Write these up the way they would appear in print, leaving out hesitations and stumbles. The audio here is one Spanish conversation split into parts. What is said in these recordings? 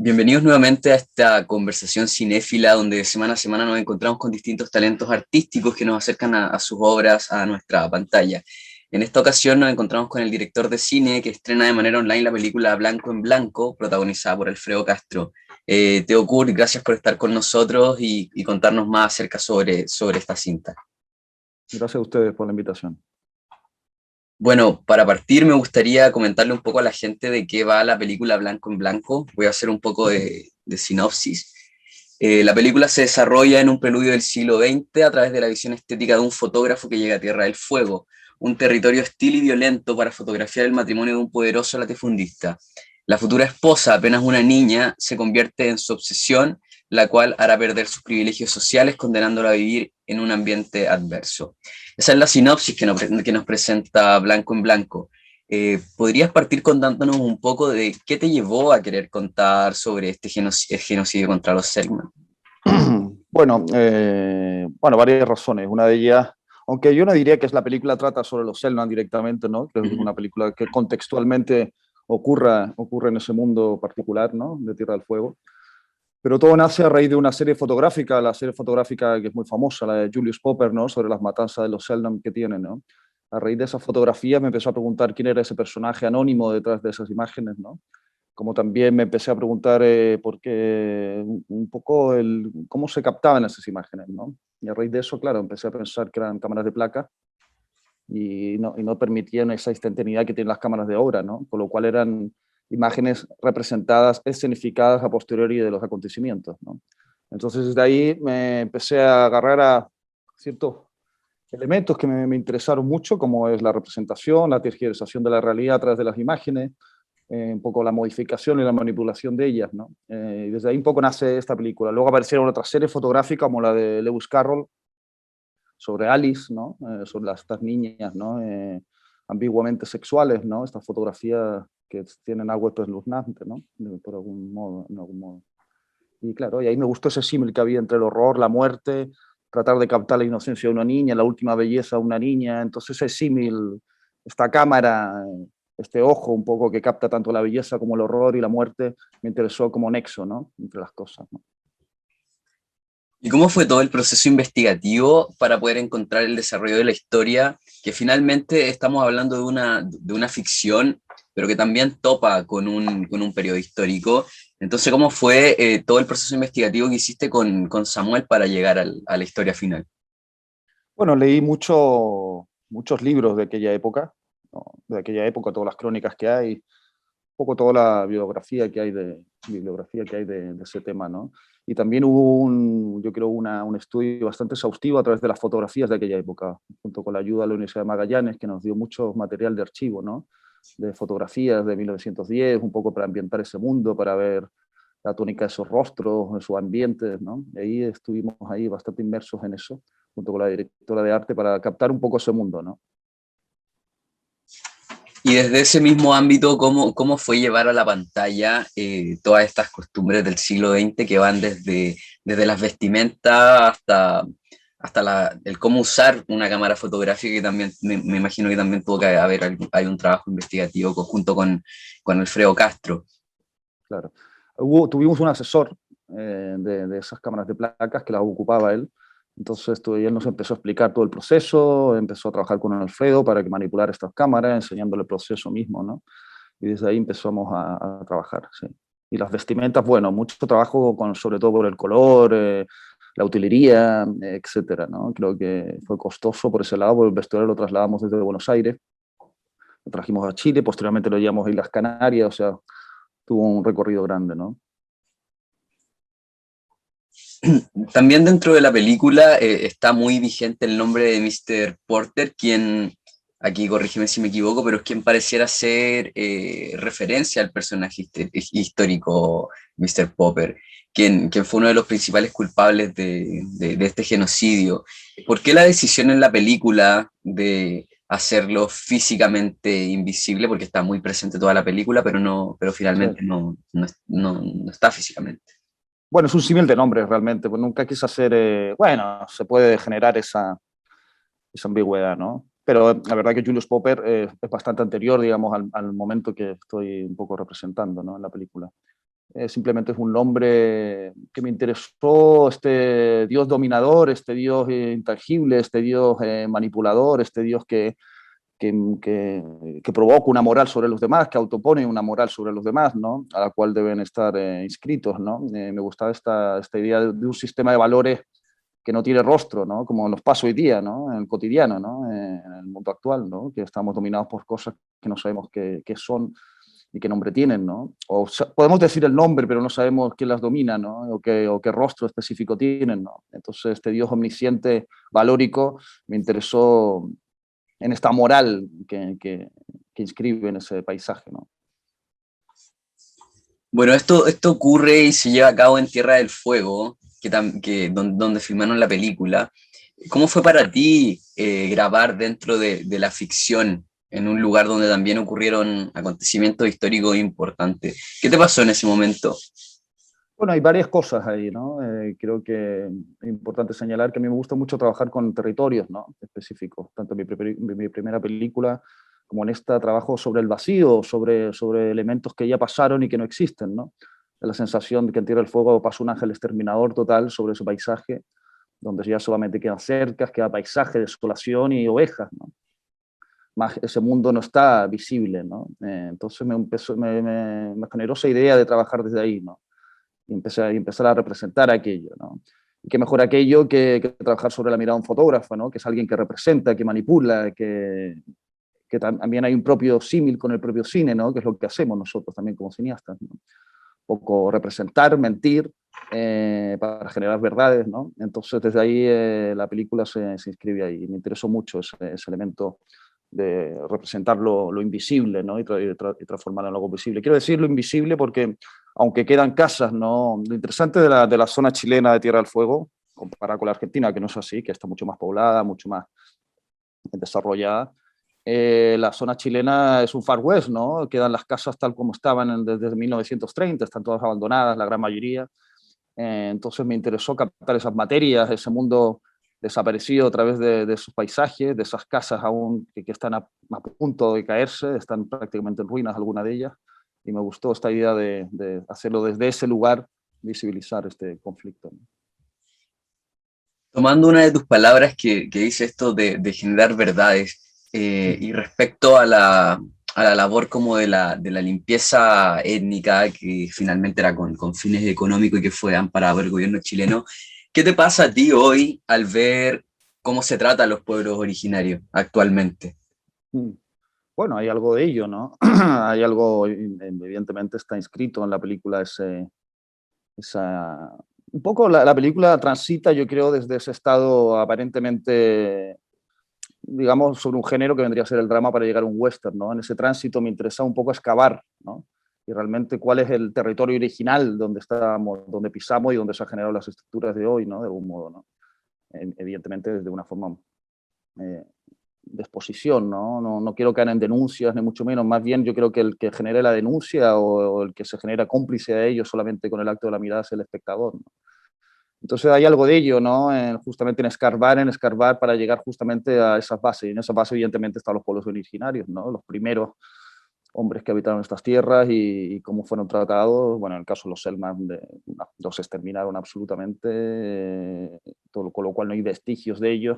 Bienvenidos nuevamente a esta conversación cinéfila donde semana a semana nos encontramos con distintos talentos artísticos que nos acercan a sus obras, a nuestra pantalla. En esta ocasión nos encontramos con el director de cine que estrena de manera online la película Blanco en Blanco, protagonizada por Alfredo Castro. Teo Kurt, gracias por estar con nosotros y contarnos más acerca sobre esta cinta. Gracias a ustedes por la invitación. Bueno, para partir me gustaría comentarle un poco a la gente de qué va la película Blanco en Blanco. Voy a hacer un poco de sinopsis. La película se desarrolla en un preludio del siglo XX a través de la visión estética de un fotógrafo que llega a Tierra del Fuego, un territorio hostil y violento para fotografiar el matrimonio de un poderoso latifundista. La futura esposa, apenas una niña, se convierte en su obsesión, la cual hará perder sus privilegios sociales, condenándola a vivir en un ambiente adverso. Esa es la sinopsis que nos presenta Blanco en Blanco. ¿Podrías partir contándonos un poco de qué te llevó a querer contar sobre este genocidio contra los Selknam? Bueno, varias razones. Una de ellas, aunque yo no diría que es la película trata sobre los Selman directamente, ¿no? Creo que es una película que contextualmente ocurre en ese mundo particular, ¿no? De Tierra del Fuego. Pero todo nace a raíz de una serie fotográfica, la serie fotográfica que es muy famosa, la de Julius Popper, ¿no? Sobre las matanzas de los Selknam que tienen, ¿no? A raíz de esa fotografía me empezó a preguntar quién era ese personaje anónimo detrás de esas imágenes, ¿no? Como también me empecé a preguntar por qué, un poco cómo se captaban esas imágenes, ¿no? Y a raíz de eso, claro, empecé a pensar que eran cámaras de placa y no permitían esa instantaneidad que tienen las cámaras de obra, ¿no? Con lo cual eran imágenes representadas, escenificadas a posteriori de los acontecimientos, ¿no? Entonces, desde ahí me empecé a agarrar a ciertos elementos que me interesaron mucho, como es la representación, la tergiversación de la realidad a través de las imágenes, un poco la modificación y la manipulación de ellas, ¿no? Y desde ahí un poco nace esta película. Luego aparecieron otras series fotográficas como la de Lewis Carroll sobre Alice, ¿no? Sobre estas niñas, ¿no? Ambiguamente sexuales, ¿no? Estas fotografías que tienen algo espeluznante, ¿no? Por algún modo, en algún modo. Y claro, y ahí me gustó ese símil que había entre el horror, la muerte, tratar de captar la inocencia de una niña, la última belleza de una niña. Entonces ese símil, esta cámara, este ojo un poco que capta tanto la belleza como el horror y la muerte, me interesó como nexo, ¿no? Entre las cosas, ¿no? ¿Y cómo fue todo el proceso investigativo para poder encontrar el desarrollo de la historia? Que finalmente estamos hablando de una ficción, pero que también topa con un periodo histórico. Entonces, ¿cómo fue todo el proceso investigativo que hiciste con Samuel para llegar a la historia final? Bueno, leí muchos libros de aquella época, ¿no? De aquella época, todas las crónicas que hay, un poco toda la bibliografía que hay de ese tema, ¿no? Y también hubo yo creo, un estudio bastante exhaustivo a través de las fotografías de aquella época, junto con la ayuda de la Universidad de Magallanes, que nos dio mucho material de archivo, ¿no? De fotografías de 1910, un poco para ambientar ese mundo, para ver la tónica de esos rostros, de sus ambientes, ¿no? Y ahí estuvimos ahí bastante inmersos en eso, junto con la directora de arte, para captar un poco ese mundo, ¿no? Y desde ese mismo ámbito, ¿cómo fue llevar a la pantalla todas estas costumbres del siglo XX que van desde las vestimentas hasta el cómo usar una cámara fotográfica, que también me imagino que también tuvo que haber hay un trabajo investigativo conjunto con Alfredo Castro? Claro. Tuvimos un asesor de esas cámaras de placas que las ocupaba él. Entonces él nos empezó a explicar todo el proceso, empezó a trabajar con Alfredo para que manipulara estas cámaras, enseñándole el proceso mismo, ¿no? Y desde ahí empezamos a trabajar, sí. Y las vestimentas, bueno, mucho trabajo sobre todo por el color, la utilería, etcétera, ¿no? Creo que fue costoso por ese lado, porque el vestuario lo trasladamos desde Buenos Aires, lo trajimos a Chile, posteriormente lo llevamos a Islas Canarias, o sea, tuvo un recorrido grande, ¿no? También dentro de la película está muy vigente el nombre de Mr. Porter, quien, aquí corrígeme si me equivoco, pero es quien pareciera ser referencia al personaje histórico Mr. Popper, quien fue uno de los principales culpables de este genocidio. ¿Por qué la decisión en la película de hacerlo físicamente invisible? Porque está muy presente toda la película, pero Sí. finalmente no está físicamente. Bueno, es un símil de nombres realmente, pues nunca quise hacer, bueno, se puede generar esa ambigüedad, ¿no? Pero la verdad que Julius Popper es bastante anterior, digamos, al momento que estoy un poco representando, ¿no? En la película. simplemente es un nombre que me interesó, este Dios dominador, este Dios intangible, este Dios manipulador, este Dios que provoca una moral sobre los demás, que autopone una moral sobre los demás, ¿no? A la cual deben estar inscritos, ¿no? Me gustaba esta idea de un sistema de valores que no tiene rostro, ¿no? Como nos pasa hoy día, ¿no? En el cotidiano, ¿no? En el mundo actual, ¿no? Que estamos dominados por cosas que no sabemos qué son y qué nombre tienen, ¿no? O podemos decir el nombre, pero no sabemos quién las domina, ¿no? O qué rostro específico tienen, ¿no? Entonces, este Dios omnisciente, valórico, me interesó en esta moral que inscribe en ese paisaje, ¿no? Bueno, esto ocurre y se lleva a cabo en Tierra del Fuego, donde filmaron la película. ¿Cómo fue para ti grabar dentro de la ficción en un lugar donde también ocurrieron acontecimientos históricos importantes? ¿Qué te pasó en ese momento? Bueno, hay varias cosas ahí, ¿no? Creo que es importante señalar que a mí me gusta mucho trabajar con territorios, ¿no? Específicos. Tanto en mi primera película como en esta trabajo sobre el vacío, sobre elementos que ya pasaron y que no existen, ¿no? La sensación de que en Tierra del Fuego pasa un ángel exterminador total sobre ese paisaje, donde ya solamente quedan cercas, queda paisaje, desolación y ovejas, ¿no? Más ese mundo no está visible, ¿no? Entonces me generó esa idea de trabajar desde ahí, ¿no? Y empezar a representar aquello, ¿no? Y qué mejor aquello que trabajar sobre la mirada de un fotógrafo, ¿no? Que es alguien que representa, que manipula, que también hay un propio símil con el propio cine, ¿no? Que es lo que hacemos nosotros también como cineastas, ¿no? Un poco representar, mentir, para generar verdades, ¿no? Entonces desde ahí la película se inscribe ahí. Me interesó mucho ese elemento de representar lo invisible, ¿no? Y transformarlo en algo visible. Quiero decir lo invisible porque, aunque quedan casas, ¿no? Lo interesante de la zona chilena de Tierra del Fuego, comparada con la Argentina, que no es así, que está mucho más poblada, mucho más desarrollada, la zona chilena es un Far West, ¿no? Quedan las casas tal como estaban desde 1930, están todas abandonadas, la gran mayoría. Entonces me interesó captar esas materias, ese mundo desaparecido a través de sus paisajes, de esas casas aún que están a punto de caerse, están prácticamente en ruinas algunas de ellas, y me gustó esta idea de hacerlo desde ese lugar, visibilizar este conflicto, ¿no? Tomando una de tus palabras que dice esto de generar verdades, y respecto a la labor como de la limpieza étnica, que finalmente era con fines económicos y que fue amparado por el gobierno chileno, ¿qué te pasa a ti hoy al ver cómo se trata a los pueblos originarios actualmente? Mm. Bueno, hay algo de ello, ¿no? Hay algo, evidentemente está inscrito en la película esa... Un poco la película transita, yo creo, desde ese estado aparentemente, digamos, sobre un género que vendría a ser el drama para llegar a un western, ¿no? En ese tránsito me interesa un poco excavar, ¿no? Y realmente cuál es el territorio original donde estamos, donde pisamos y donde se han generado las estructuras de hoy, ¿no? De algún modo, ¿no? Evidentemente desde una forma eh, de exposición, ¿no? No quiero caer en denuncias, ni mucho menos. Más bien yo creo que el que genere la denuncia o el que se genera cómplice de ello solamente con el acto de la mirada es el espectador, ¿no? Entonces hay algo de ello, ¿no? Justamente en escarbar para llegar justamente a esas bases. Y en esa base evidentemente están los pueblos originarios, ¿no? Los primeros hombres que habitaron estas tierras y cómo fueron tratados. Bueno, en el caso de los Selman, los exterminaron absolutamente, con lo cual no hay vestigios de ellos.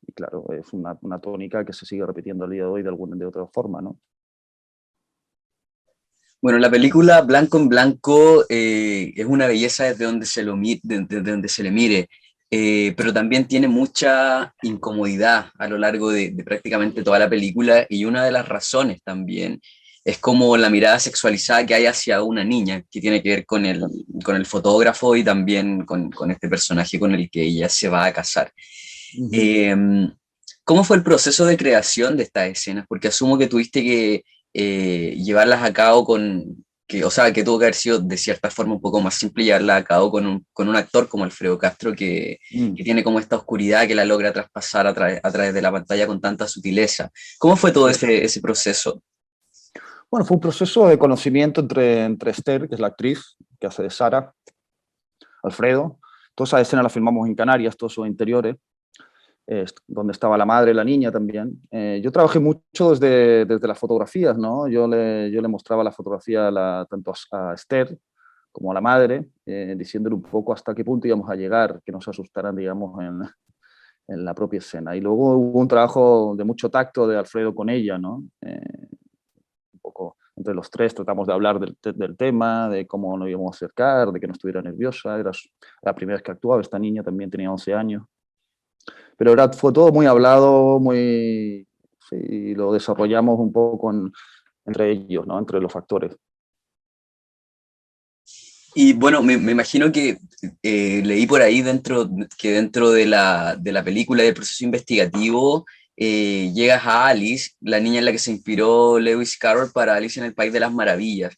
Y claro, es una tónica que se sigue repitiendo al día de hoy de otra forma, ¿no? Bueno, la película Blanco en Blanco es una belleza desde donde se le mire, pero también tiene mucha incomodidad a lo largo de prácticamente toda la película, y una de las razones también es como la mirada sexualizada que hay hacia una niña, que tiene que ver con el fotógrafo y también con este personaje con el que ella se va a casar. Uh -huh. Eh, ¿Cómo fue el proceso de creación de estas escenas? Porque asumo que tuviste que llevarlas a cabo o sea, que tuvo que haber sido de cierta forma un poco más simple llevarlas a cabo con un actor como Alfredo Castro, que Mm. tiene como esta oscuridad que la logra traspasar a través de la pantalla con tanta sutileza. ¿Cómo fue todo Sí. ese proceso? Bueno, fue un proceso de conocimiento entre Esther, que es la actriz que hace de Sara, Alfredo. Toda esa escena la filmamos en Canarias, todos sus interiores, donde estaba la madre, la niña también. Yo trabajé mucho desde las fotografías, ¿no? Yo le mostraba la fotografía tanto a Esther como a la madre, diciéndole un poco hasta qué punto íbamos a llegar, que nos asustaran, digamos, en la propia escena. Y luego hubo un trabajo de mucho tacto de Alfredo con ella, ¿no? Un poco entre los tres tratamos de hablar del tema, de cómo nos íbamos a acercar, de que no estuviera nerviosa. Era la primera vez que actuaba, esta niña también tenía 11 años. Pero fue todo muy hablado, muy... Sí, y lo desarrollamos un poco entre ellos, ¿no? Entre los actores. Y bueno, me imagino que leí por ahí que dentro de la película del proceso investigativo llegas a Alice, la niña en la que se inspiró Lewis Carroll para Alice en el País de las Maravillas.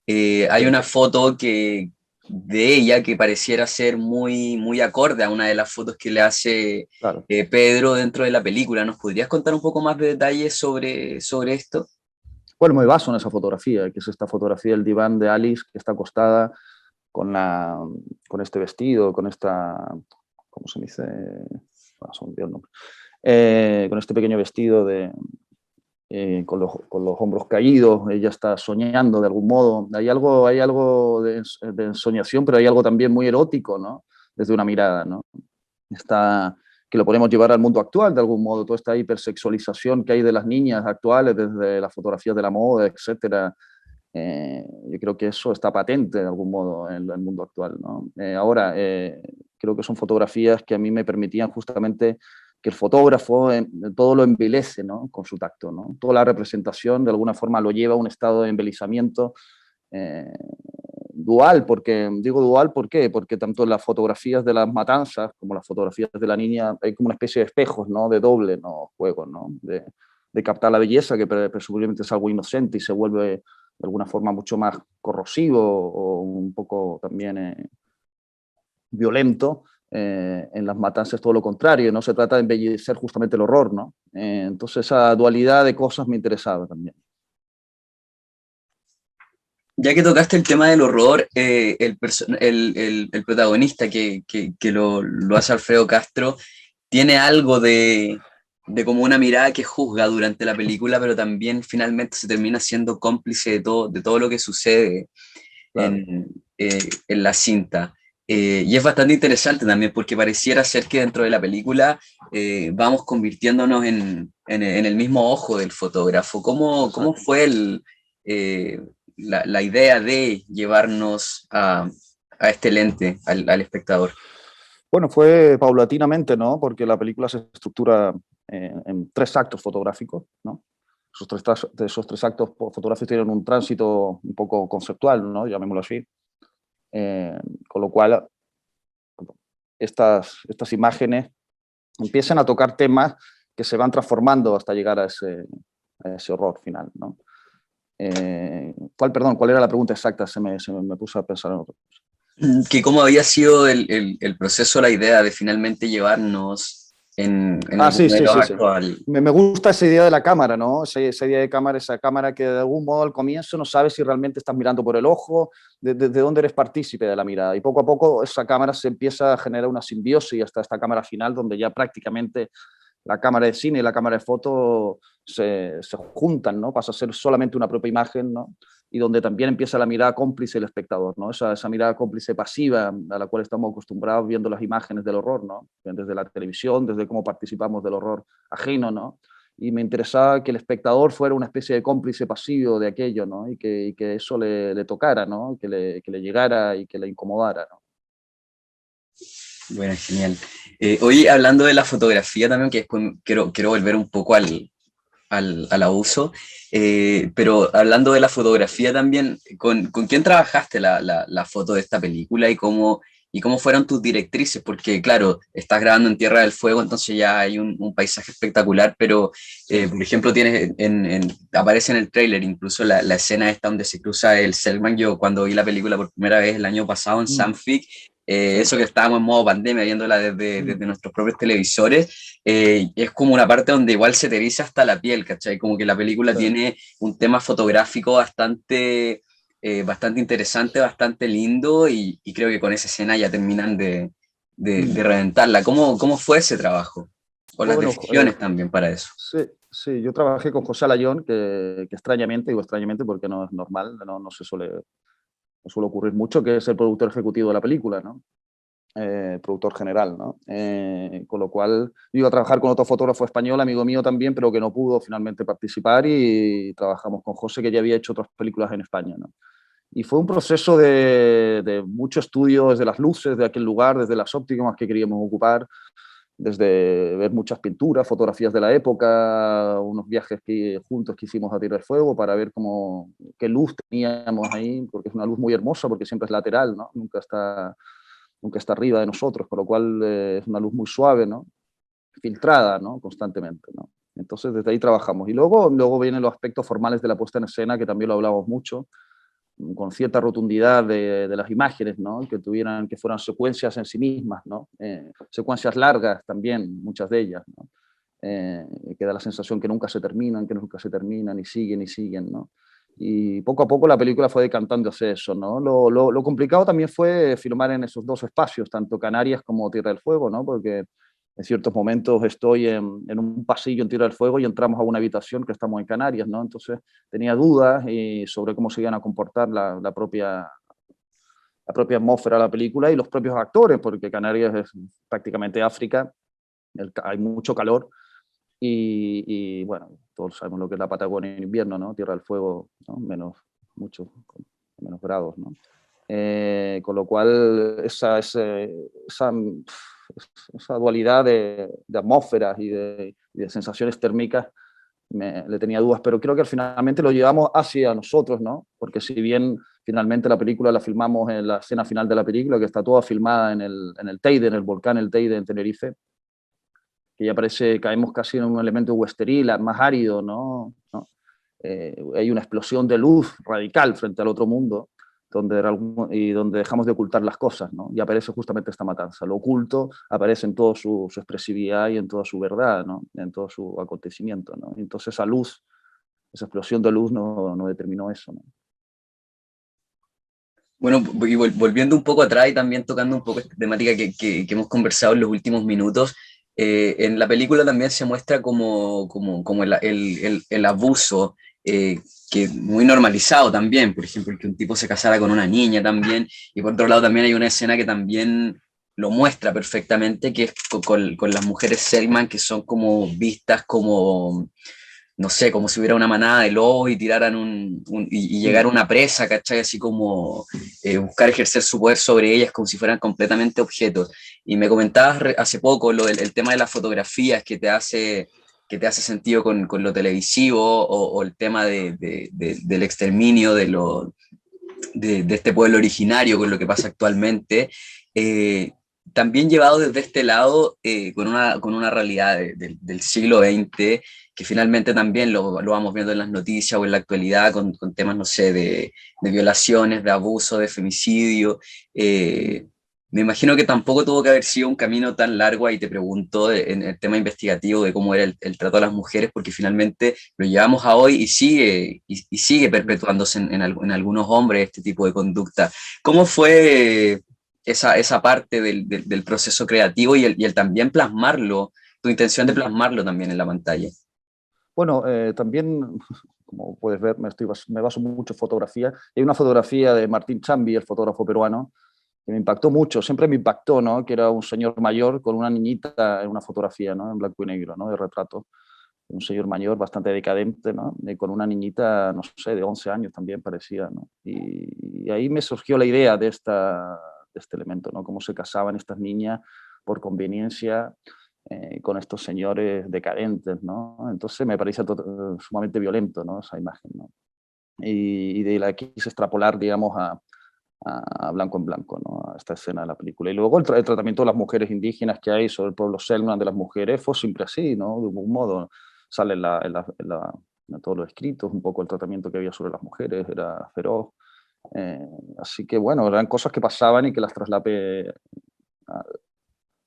Hay Sí, una foto de ella que pareciera ser muy acorde a una de las fotos que le hace claro. Pedro dentro de la película. ¿Nos podrías contar un poco más de detalles sobre esto? Bueno, me baso en esa fotografía, que es esta fotografía del diván de Alice, que está acostada con, con este vestido, con esta, ¿cómo se dice? Ah, se me olvidó el nombre. Con este pequeño vestido con los hombros caídos, ella está soñando de algún modo. Hay algo de ensoñación, pero hay algo también muy erótico, ¿no? Desde una mirada, ¿no? Está, que lo podemos llevar al mundo actual de algún modo, toda esta hipersexualización que hay de las niñas actuales, desde las fotografías de la moda, etcétera. Yo creo que eso está patente de algún modo en el mundo actual, ¿no? Ahora, creo que son fotografías que a mí me permitían justamente que el fotógrafo todo lo embelece, ¿no? Con su tacto, ¿no? Toda la representación de alguna forma lo lleva a un estado de embelezamiento eh, dual, porque digo dual, ¿por qué? Porque tanto en las fotografías de las matanzas como las fotografías de la niña hay como una especie de espejos, ¿no? De doble, ¿no? Juego, ¿no? De captar la belleza, que presumiblemente es algo inocente y se vuelve de alguna forma mucho más corrosivo o un poco también violento. En las matanzas todo lo contrario, no se trata de embellecer justamente el horror, ¿no? Entonces esa dualidad de cosas me interesaba también. Ya que tocaste el tema del horror, el protagonista que lo hace Alfredo Castro tiene algo de como una mirada que juzga durante la película, pero también finalmente se termina siendo cómplice de todo lo que sucede Claro. en la cinta. Y es bastante interesante también porque pareciera ser que dentro de la película vamos convirtiéndonos en el mismo ojo del fotógrafo. ¿Cómo Exacto. fue eh, la idea de llevarnos a este lente, al espectador? Bueno, fue paulatinamente, ¿no? Porque la película se estructura en tres actos fotográficos, ¿no? Esos tres actos fotográficos tienen un tránsito un poco conceptual, ¿no? Llamémoslo así. Eh, con lo cual, estas imágenes empiezan a tocar temas que se van transformando hasta llegar a ese horror final, ¿no? ¿Cuál era la pregunta exacta? Me puse a pensar en otro. Que cómo había sido el proceso, la idea de finalmente llevarnos en Ah, sí, alguno de sí, los sí, sí. actos al... Me gusta esa idea de la cámara, ¿no? Esa idea de cámara, esa cámara que de algún modo al comienzo no sabes si realmente estás mirando por el ojo, de dónde eres partícipe de la mirada. Y poco a poco esa cámara se empieza a generar una simbiosis hasta esta cámara final, donde ya prácticamente la cámara de cine y la cámara de foto se juntan, ¿no? Pasa a ser solamente una propia imagen, ¿no? Y donde también empieza la mirada cómplice del espectador, ¿no? Esa mirada cómplice pasiva a la cual estamos acostumbrados viendo las imágenes del horror, ¿no? Desde la televisión, desde cómo participamos del horror ajeno, ¿no? Y me interesaba que el espectador fuera una especie de cómplice pasivo de aquello, ¿no? Y que eso le tocara, ¿no? Que le llegara y que le incomodara, ¿no? Bueno, genial. Oye, hablando de la fotografía también, que después quiero volver un poco al abuso, pero hablando de la fotografía también, con quién trabajaste la foto de esta película y cómo fueron tus directrices? Porque claro, estás grabando en Tierra del Fuego, entonces ya hay un paisaje espectacular, pero Sí. por ejemplo tienes aparece en el tráiler incluso la escena esta donde se cruza el Selman. Yo cuando vi la película por primera vez el año pasado en Mm, Sanfic, sí. eso que estábamos en modo pandemia viéndola Mm, desde nuestros propios televisores, es como una parte donde igual se te eriza hasta la piel, ¿cachai? Como que la película sí. tiene un tema fotográfico bastante interesante, bastante lindo, y creo que con esa escena ya terminan Mm. de reventarla. ¿Cómo fue ese trabajo? O las Bueno, decisiones también para eso. sí, sí, yo trabajé con José Alayón, que extrañamente, digo extrañamente porque no es normal, no se suele. suele ocurrir mucho, que es el productor ejecutivo de la película, ¿no? Productor general, ¿no? Con lo cual yo iba a trabajar con otro fotógrafo español, amigo mío también, pero que no pudo finalmente participar, y trabajamos con José, que ya había hecho otras películas en España, ¿no? Y fue un proceso de mucho estudio desde las luces de aquel lugar, desde las ópticas que queríamos ocupar, desde ver muchas pinturas, fotografías de la época, unos viajes juntos que hicimos a Tierra del Fuego para ver qué luz teníamos ahí, porque es una luz muy hermosa, porque siempre es lateral, ¿no? Nunca está arriba de nosotros, con lo cual es una luz muy suave, ¿no? Filtrada, ¿no? Constantemente, ¿no? Entonces desde ahí trabajamos. Y luego vienen los aspectos formales de la puesta en escena, que también lo hablamos mucho, con cierta rotundidad de las imágenes, ¿no? Que fueran secuencias en sí mismas, ¿no? Secuencias largas también, muchas de ellas, ¿no? Que da la sensación que nunca se terminan y siguen, ¿no? Y poco a poco la película fue decantándose eso, ¿no? Lo complicado también fue filmar en esos dos espacios, tanto Canarias como Tierra del Fuego, ¿no? Porque en ciertos momentos estoy en un pasillo en Tierra del Fuego y entramos a una habitación que estamos en Canarias, ¿no? Entonces tenía dudas sobre cómo se iban a comportar la propia atmósfera de la película y los propios actores, porque Canarias es prácticamente África, hay mucho calor bueno, todos sabemos lo que es la Patagonia en invierno, ¿no? Tierra del Fuego, ¿no? Menos grados, ¿no? Con lo cual esa dualidad de atmósferas y de sensaciones térmicas le tenía dudas, pero creo que finalmente lo llevamos hacia nosotros, ¿no? Porque si bien finalmente la película la filmamos en la escena final de la película, que está toda filmada en el Teide, en el volcán El Teide en Tenerife, que ya caemos casi en un elemento westeril, más árido, ¿no? Hay una explosión de luz radical frente al otro mundo, donde dejamos de ocultar las cosas, ¿no? Y aparece justamente esta matanza. Lo oculto aparece en toda su expresividad y en toda su verdad, ¿no? En todo su acontecimiento, ¿no? Entonces esa explosión de luz no determinó eso, ¿no? Bueno, y volviendo un poco atrás y también tocando un poco esta temática que hemos conversado en los últimos minutos, en la película también se muestra como el abuso, que muy normalizado también, por ejemplo, que un tipo se casara con una niña también, y por otro lado también hay una escena que también lo muestra perfectamente, que es con las mujeres Selman, que son como vistas como no sé, como si hubiera una manada de lobos y tiraran y llegar a una presa, ¿cachai? Así como buscar ejercer su poder sobre ellas como si fueran completamente objetos. Y me comentabas hace poco el tema de las fotografías que te hace sentido con lo televisivo o el tema del exterminio de este pueblo originario con lo que pasa actualmente. Eh, También llevado desde este lado con una realidad del siglo XX, que finalmente también lo vamos viendo en las noticias o en la actualidad con temas, no sé, de violaciones, de abuso, de femicidio. Me imagino que tampoco tuvo que haber sido un camino tan largo, ahí te pregunto, en el tema investigativo de cómo era el trato a las mujeres, porque finalmente lo llevamos a hoy y sigue perpetuándose en algunos hombres este tipo de conducta. ¿Cómo fue esa parte del proceso creativo y el también plasmarlo, tu intención de plasmarlo también en la pantalla? Bueno, también, como puedes ver, me baso mucho en fotografía. Hay una fotografía de Martín Chambi, el fotógrafo peruano, que me impactó mucho, siempre me impactó, ¿no? Que era un señor mayor con una niñita en una fotografía, ¿no? En blanco y negro, ¿no? De retrato. Un señor mayor bastante decadente, ¿no? Con una niñita, no sé, de 11 años también parecía, ¿no? Y ahí me surgió la idea de este elemento, ¿no? Cómo se casaban estas niñas por conveniencia con estos señores decadentes, ¿no? Entonces me parece sumamente violento, ¿no? Esa imagen, ¿no? Y de la quise extrapolar, digamos, a blanco en blanco, ¿no? A esta escena de la película. Y luego el tratamiento de las mujeres indígenas que hay sobre el pueblo Selman de las mujeres fue siempre así, ¿no? De algún modo sale en todos los escritos un poco el tratamiento que había sobre las mujeres, era feroz. Eh, Así que bueno, eran cosas que pasaban y que las trasladé a,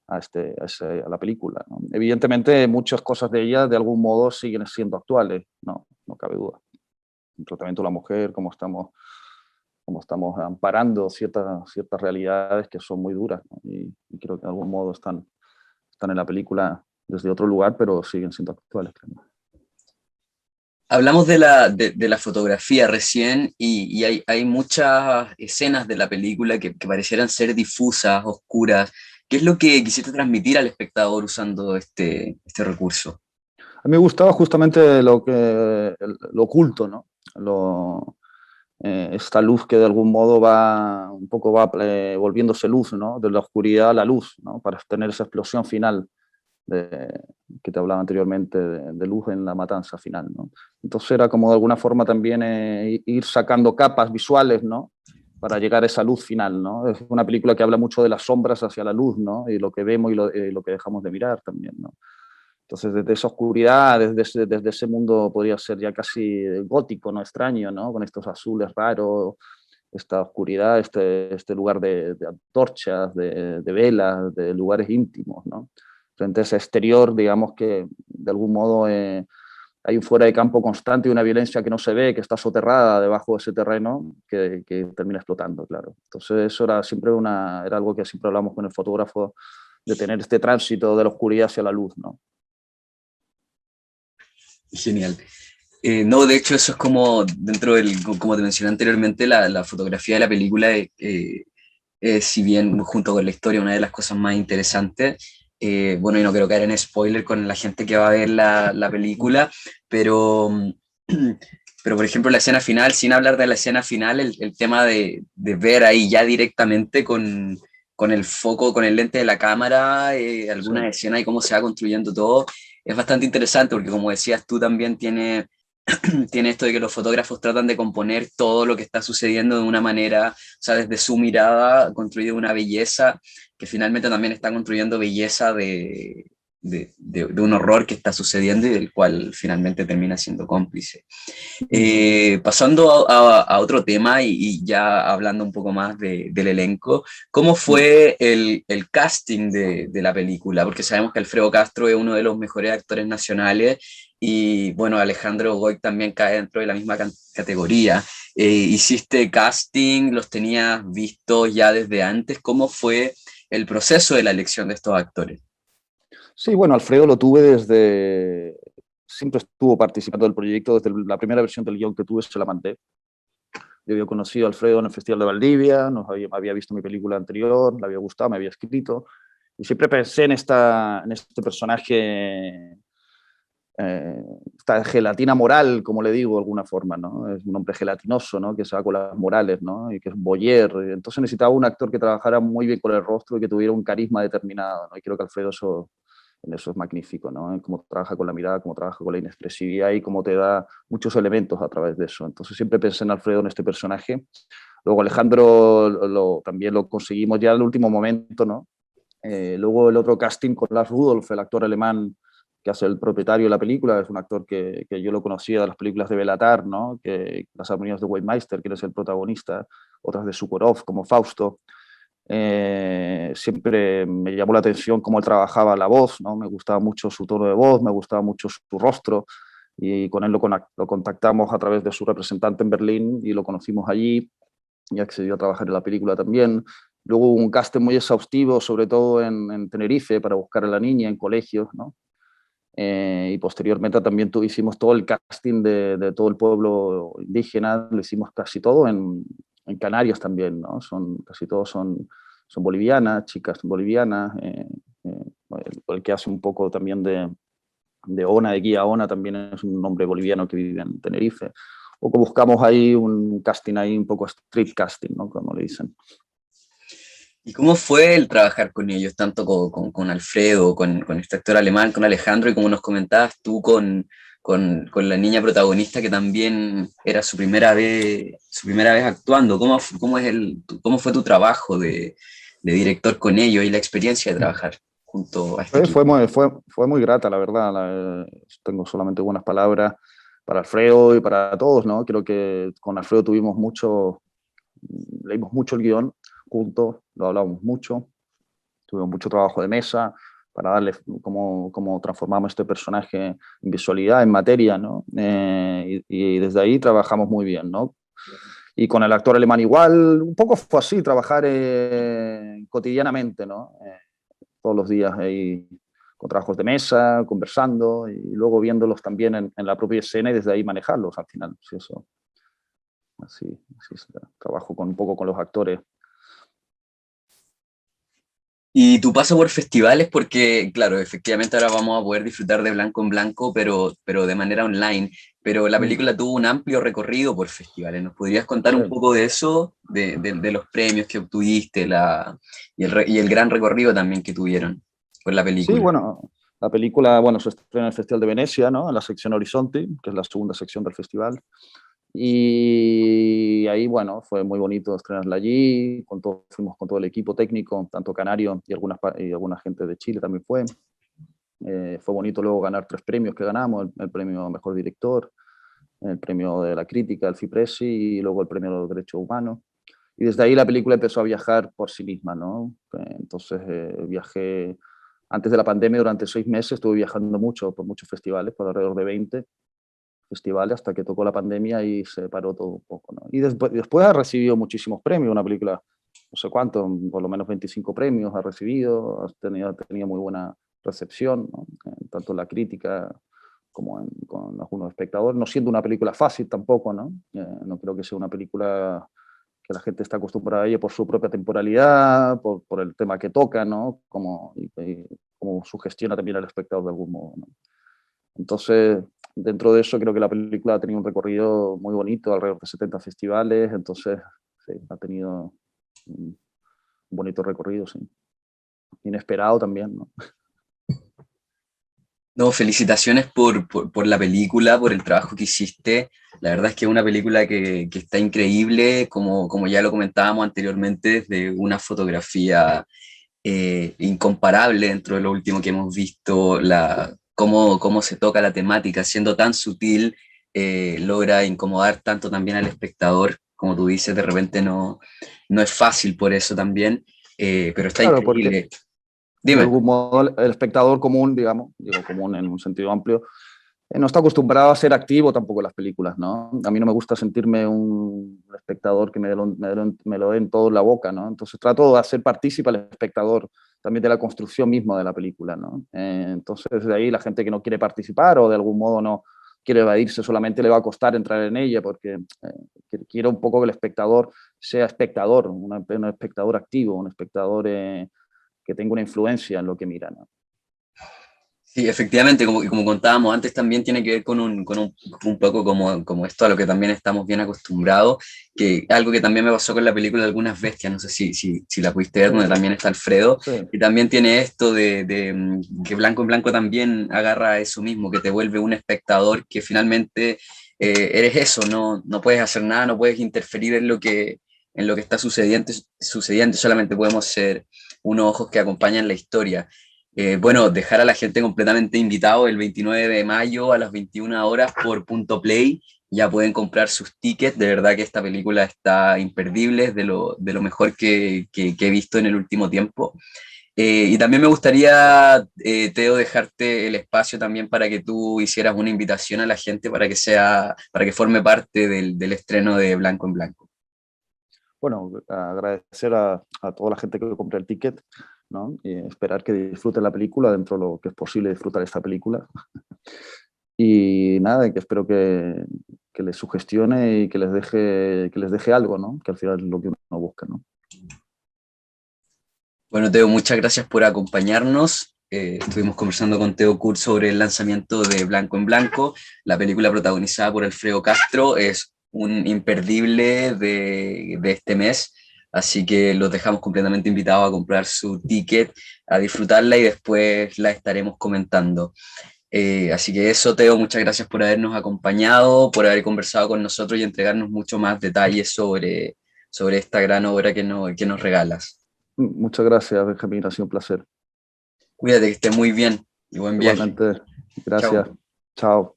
a la película, ¿no? Evidentemente muchas cosas de ella de algún modo siguen siendo actuales, no cabe duda. El tratamiento de la mujer, cómo estamos amparando ciertas realidades que son muy duras, ¿no? Y creo que de algún modo están en la película desde otro lugar, pero siguen siendo actuales. Creo. Hablamos de la fotografía recién y hay muchas escenas de la película que parecieran ser difusas, oscuras. ¿Qué es lo que quisiste transmitir al espectador usando este recurso? A mí me gustaba justamente lo oculto, ¿no? Esta luz que de algún modo va un poco volviéndose luz, ¿no? De la oscuridad a la luz, ¿no? Para tener esa explosión final de, que te hablaba anteriormente de luz en la matanza final, ¿no? Entonces era como de alguna forma también ir sacando capas visuales, ¿no? Para llegar a esa luz final, ¿no? Es una película que habla mucho de las sombras hacia la luz, ¿no? Y lo que vemos y lo que dejamos de mirar también, ¿no? Entonces, desde esa oscuridad, desde ese mundo podría ser ya casi gótico, ¿no? Extraño, ¿no? Con estos azules raros, esta oscuridad, este lugar de antorchas, de velas, de lugares íntimos, ¿no? Frente a ese exterior, digamos que de algún modo hay un fuera de campo constante y una violencia que no se ve, que está soterrada debajo de ese terreno, que termina explotando, claro. Entonces eso era siempre era algo que siempre hablamos con el fotógrafo, de tener este tránsito de la oscuridad hacia la luz, ¿no? Genial. No, de hecho, eso es como dentro del, como te mencioné anteriormente, la fotografía de la película, si bien junto con la historia, una de las cosas más interesantes. Bueno, y no quiero caer en spoiler con la gente que va a ver la película, pero, pero por ejemplo, la escena final, sin hablar de la escena final, el tema de ver ahí ya directamente con el foco, con el lente de la cámara, Sí. alguna escena y cómo se va construyendo todo, es bastante interesante porque como decías tú también tiene esto de que los fotógrafos tratan de componer todo lo que está sucediendo de una manera, o sea, desde su mirada, construye una belleza que finalmente también está construyendo belleza de un horror que está sucediendo y del cual finalmente termina siendo cómplice. Pasando a otro tema y ya hablando un poco más del elenco, ¿cómo fue el casting de la película? Porque sabemos que Alfredo Castro es uno de los mejores actores nacionales y bueno, Alejandro Goy también cae dentro de la misma categoría. ¿Hiciste casting? ¿Los tenías vistos ya desde antes? ¿Cómo fue el proceso de la elección de estos actores? Sí, bueno, Alfredo lo tuve siempre estuvo participando del proyecto, desde la primera versión del guión que tuve se la mandé. Yo había conocido a Alfredo en el Festival de Valdivia, había visto mi película anterior, le había gustado, me había escrito, y siempre pensé en este personaje, esta gelatina moral, como le digo de alguna forma, ¿no? Es un hombre gelatinoso, ¿no? Que se va con las morales, ¿no? Y que es boyer. Entonces necesitaba un actor que trabajara muy bien con el rostro y que tuviera un carisma determinado, ¿no? Y creo que Alfredo en eso es magnífico, ¿no? En cómo trabaja con la mirada, cómo trabaja con la inexpresividad y cómo te da muchos elementos a través de eso. Entonces siempre pensé en Alfredo, en este personaje. Luego Alejandro también lo conseguimos ya en el último momento, ¿no? Luego el otro casting con Lars Rudolph, el actor alemán que hace el propietario de la película, es un actor que yo lo conocía de las películas de Belatar, ¿no? Las armonías de Weidmeister, que es el protagonista, otras de Sukhorov, como Fausto. Siempre me llamó la atención cómo él trabajaba la voz, ¿no? Me gustaba mucho su tono de voz, me gustaba mucho su rostro, y con él lo contactamos a través de su representante en Berlín y lo conocimos allí y accedió a trabajar en la película también. Luego hubo un casting muy exhaustivo, sobre todo en Tenerife, para buscar a la niña en colegios, ¿no? Y posteriormente también hicimos todo el casting de todo el pueblo indígena, lo hicimos casi todo en Canarias también, ¿no? Casi todos son bolivianas, chicas bolivianas, el que hace un poco también de ONA, de guía ONA, también es un hombre boliviano que vive en Tenerife. O que buscamos ahí un casting ahí, un poco street casting, ¿no? Como le dicen. ¿Y cómo fue el trabajar con ellos, tanto con Alfredo, con este actor alemán, con Alejandro, y como nos comentabas tú con la niña protagonista que también era su primera vez actuando? ¿Cómo fue tu trabajo de director con ellos y la experiencia de trabajar junto a este Fue, equipo? fue muy grata, la verdad. Tengo solamente buenas palabras para Alfredo y para todos, ¿no? Creo que con Alfredo leímos mucho el guión juntos, lo hablamos mucho, tuvimos mucho trabajo de mesa para darle cómo transformamos este personaje en visualidad, en materia, ¿no? Y desde ahí trabajamos muy bien, ¿no? Y con el actor alemán igual, un poco fue así, trabajar cotidianamente, ¿no? Todos los días ahí con trabajos de mesa, conversando y luego viéndolos también en la propia escena y desde ahí manejarlos al final. Sí, eso, así es, trabajo un poco con los actores. Y tu paso por festivales, porque, claro, efectivamente ahora vamos a poder disfrutar de Blanco en Blanco, pero de manera online. Pero la Mm, película tuvo un amplio recorrido por festivales. ¿Nos podrías contar un sí. poco de eso, de los premios que obtuviste y el gran recorrido también que tuvieron por la Sí, película? bueno, la película, bueno, se estrena en el Festival de Venecia, ¿no? En la sección Horizonte, que es la segunda sección del festival. Y ahí, bueno, fue muy bonito estrenarla allí, fuimos con todo el equipo técnico, tanto canario y alguna gente de Chile también fue. Fue bonito luego ganar 3 premios que ganamos, el premio a Mejor Director, el premio de la crítica, el FIPRESI, y luego el premio de los derechos humanos. Y desde ahí la película empezó a viajar por sí misma, ¿no? Entonces viajé, antes de la pandemia, durante 6 meses, estuve viajando mucho por muchos festivales, por alrededor de 20 festivales, hasta que tocó la pandemia y se paró todo un poco, ¿no? Y después ha recibido muchísimos premios, una película, no sé cuánto, por lo menos 25 premios ha recibido, ha tenido muy buena recepción, ¿no? Tanto en la crítica como con algunos espectadores, no siendo una película fácil tampoco, ¿no? No creo que sea una película que la gente está acostumbrada a ella por su propia temporalidad, por el tema que toca, ¿no? Y como sugestiona también al espectador de algún modo, ¿no? Entonces, dentro de eso, creo que la película ha tenido un recorrido muy bonito, alrededor de 70 festivales, entonces, sí, ha tenido un bonito recorrido, sí. Inesperado también, ¿no? No, felicitaciones por la película, por el trabajo que hiciste. La verdad es que es una película que está increíble, como ya lo comentábamos anteriormente, de una fotografía incomparable dentro de lo último que hemos visto, cómo se toca la temática, siendo tan sutil, logra incomodar tanto también al espectador, como tú dices, de repente no es fácil por eso también, pero está Claro, porque increíble. de Dime. algún modo el espectador común, digamos, digo común en un sentido amplio, no está acostumbrado a ser activo tampoco en las películas, ¿no? A mí no me gusta sentirme un espectador que me lo den todo en la boca, ¿no? Entonces trato de hacer partícipe al espectador también de la construcción misma de la película, ¿no? Entonces desde ahí la gente que no quiere participar o de algún modo no quiere evadirse, solamente le va a costar entrar en ella porque quiero un poco que el espectador sea espectador, un espectador activo, un espectador que tenga una influencia en lo que mira, ¿no? Sí, efectivamente, como contábamos antes, también tiene que ver un poco como esto a lo que también estamos bien acostumbrados, que algo que también me pasó con la película de Algunas Bestias, no sé si la pudiste ver, Sí, donde también está Alfredo, sí, y también tiene esto que Blanco en Blanco también agarra eso mismo, que te vuelve un espectador que finalmente eres eso, no puedes hacer nada, no puedes interferir en lo que está sucediendo, solamente podemos ser unos ojos que acompañan la historia. Bueno, dejar a la gente completamente invitado el 29 de mayo a las 21 horas por Punto Play. Ya pueden comprar sus tickets. De verdad que esta película está imperdible, es de lo mejor que he visto en el último tiempo. Y también me gustaría, Teo, dejarte el espacio también para que tú hicieras una invitación a la gente para que forme parte del estreno de Blanco en Blanco. bueno, agradecer a toda la gente que compra el ticket, ¿no? Y esperar que disfruten la película dentro de lo que es posible disfrutar esta película. Y nada, que espero que les sugestione y que les deje algo, ¿no? Que al final es lo que uno busca, ¿no? Bueno, Teo, muchas gracias por acompañarnos. Estuvimos conversando con Teo Kurt sobre el lanzamiento de Blanco en Blanco. La película protagonizada por Alfredo Castro es un imperdible de este mes, así que los dejamos completamente invitados a comprar su ticket, a disfrutarla y después la estaremos comentando. Así que eso, Teo, muchas gracias por habernos acompañado, por haber conversado con nosotros y entregarnos mucho más detalles sobre esta gran obra que nos regalas. Muchas gracias, Benjamín, ha sido un placer. Cuídate, que estés muy bien y buen viaje. Igualmente, gracias. Chao. Chao.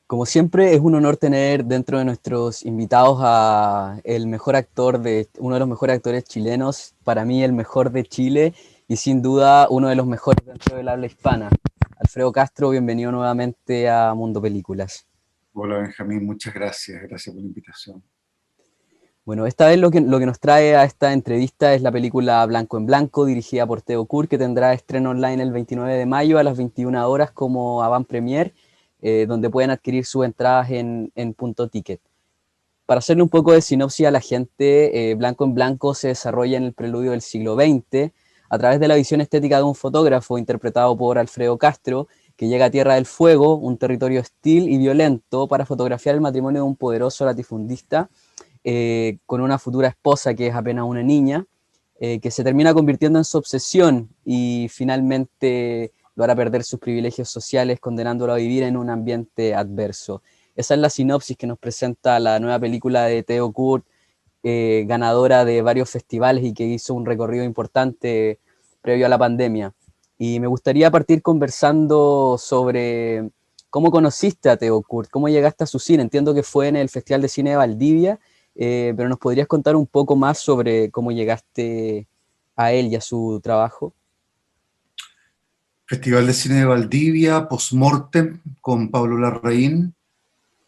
Como siempre, es un honor tener dentro de nuestros invitados a uno de los mejores actores chilenos, para mí el mejor de Chile y sin duda uno de los mejores dentro del habla hispana. Alfredo Castro, bienvenido nuevamente a Mundo Películas. Hola Benjamín, muchas gracias, gracias por la invitación. Bueno, esta vez lo que nos trae a esta entrevista es la película Blanco en Blanco, dirigida por Theo Kur, que tendrá estreno online el 29 de mayo a las 21 horas como avant premier, donde pueden adquirir sus entradas en Punto Ticket. Para hacerle un poco de sinopsis a la gente, Blanco en Blanco se desarrolla en el preludio del siglo XX a través de la visión estética de un fotógrafo interpretado por Alfredo Castro, que llega a Tierra del Fuego, un territorio hostil y violento, para fotografiar el matrimonio de un poderoso latifundista con una futura esposa que es apenas una niña, que se termina convirtiendo en su obsesión y finalmente lo hará perder sus privilegios sociales, condenándolo a vivir en un ambiente adverso. Esa es la sinopsis que nos presenta la nueva película de Theo Kurt, ganadora de varios festivales y que hizo un recorrido importante previo a la pandemia. Y me gustaría partir conversando sobre cómo conociste a Theo Kurt, cómo llegaste a su cine. Entiendo que fue en el Festival de Cine de Valdivia, pero ¿nos podrías contar un poco más sobre cómo llegaste a él y a su trabajo? Festival de Cine de Valdivia, Postmortem, con Pablo Larraín,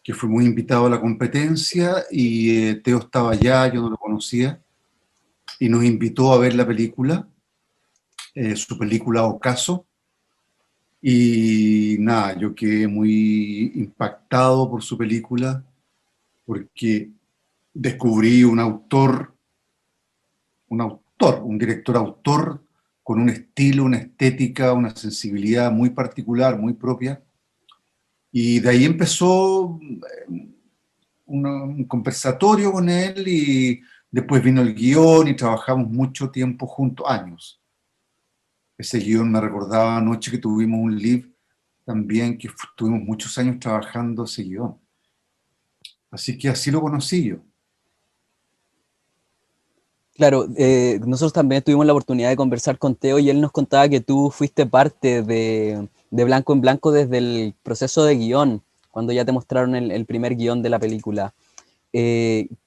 que fue muy invitado a la competencia, y Teo estaba allá, yo no lo conocía, y nos invitó a ver la película, su película Ocaso, y nada, yo quedé muy impactado por su película, porque descubrí un director autor con un estilo, una estética, una sensibilidad muy particular, muy propia. Y de ahí empezó un conversatorio con él y después vino el guión y trabajamos mucho tiempo juntos, años. Ese guión me recordaba anoche que tuvimos un live también, que tuvimos muchos años trabajando ese guión. Así que así lo conocí yo. Claro, nosotros también tuvimos la oportunidad de conversar con Teo y él nos contaba que tú fuiste parte de Blanco en Blanco desde el proceso de guión, cuando ya te mostraron el primer guión de la película.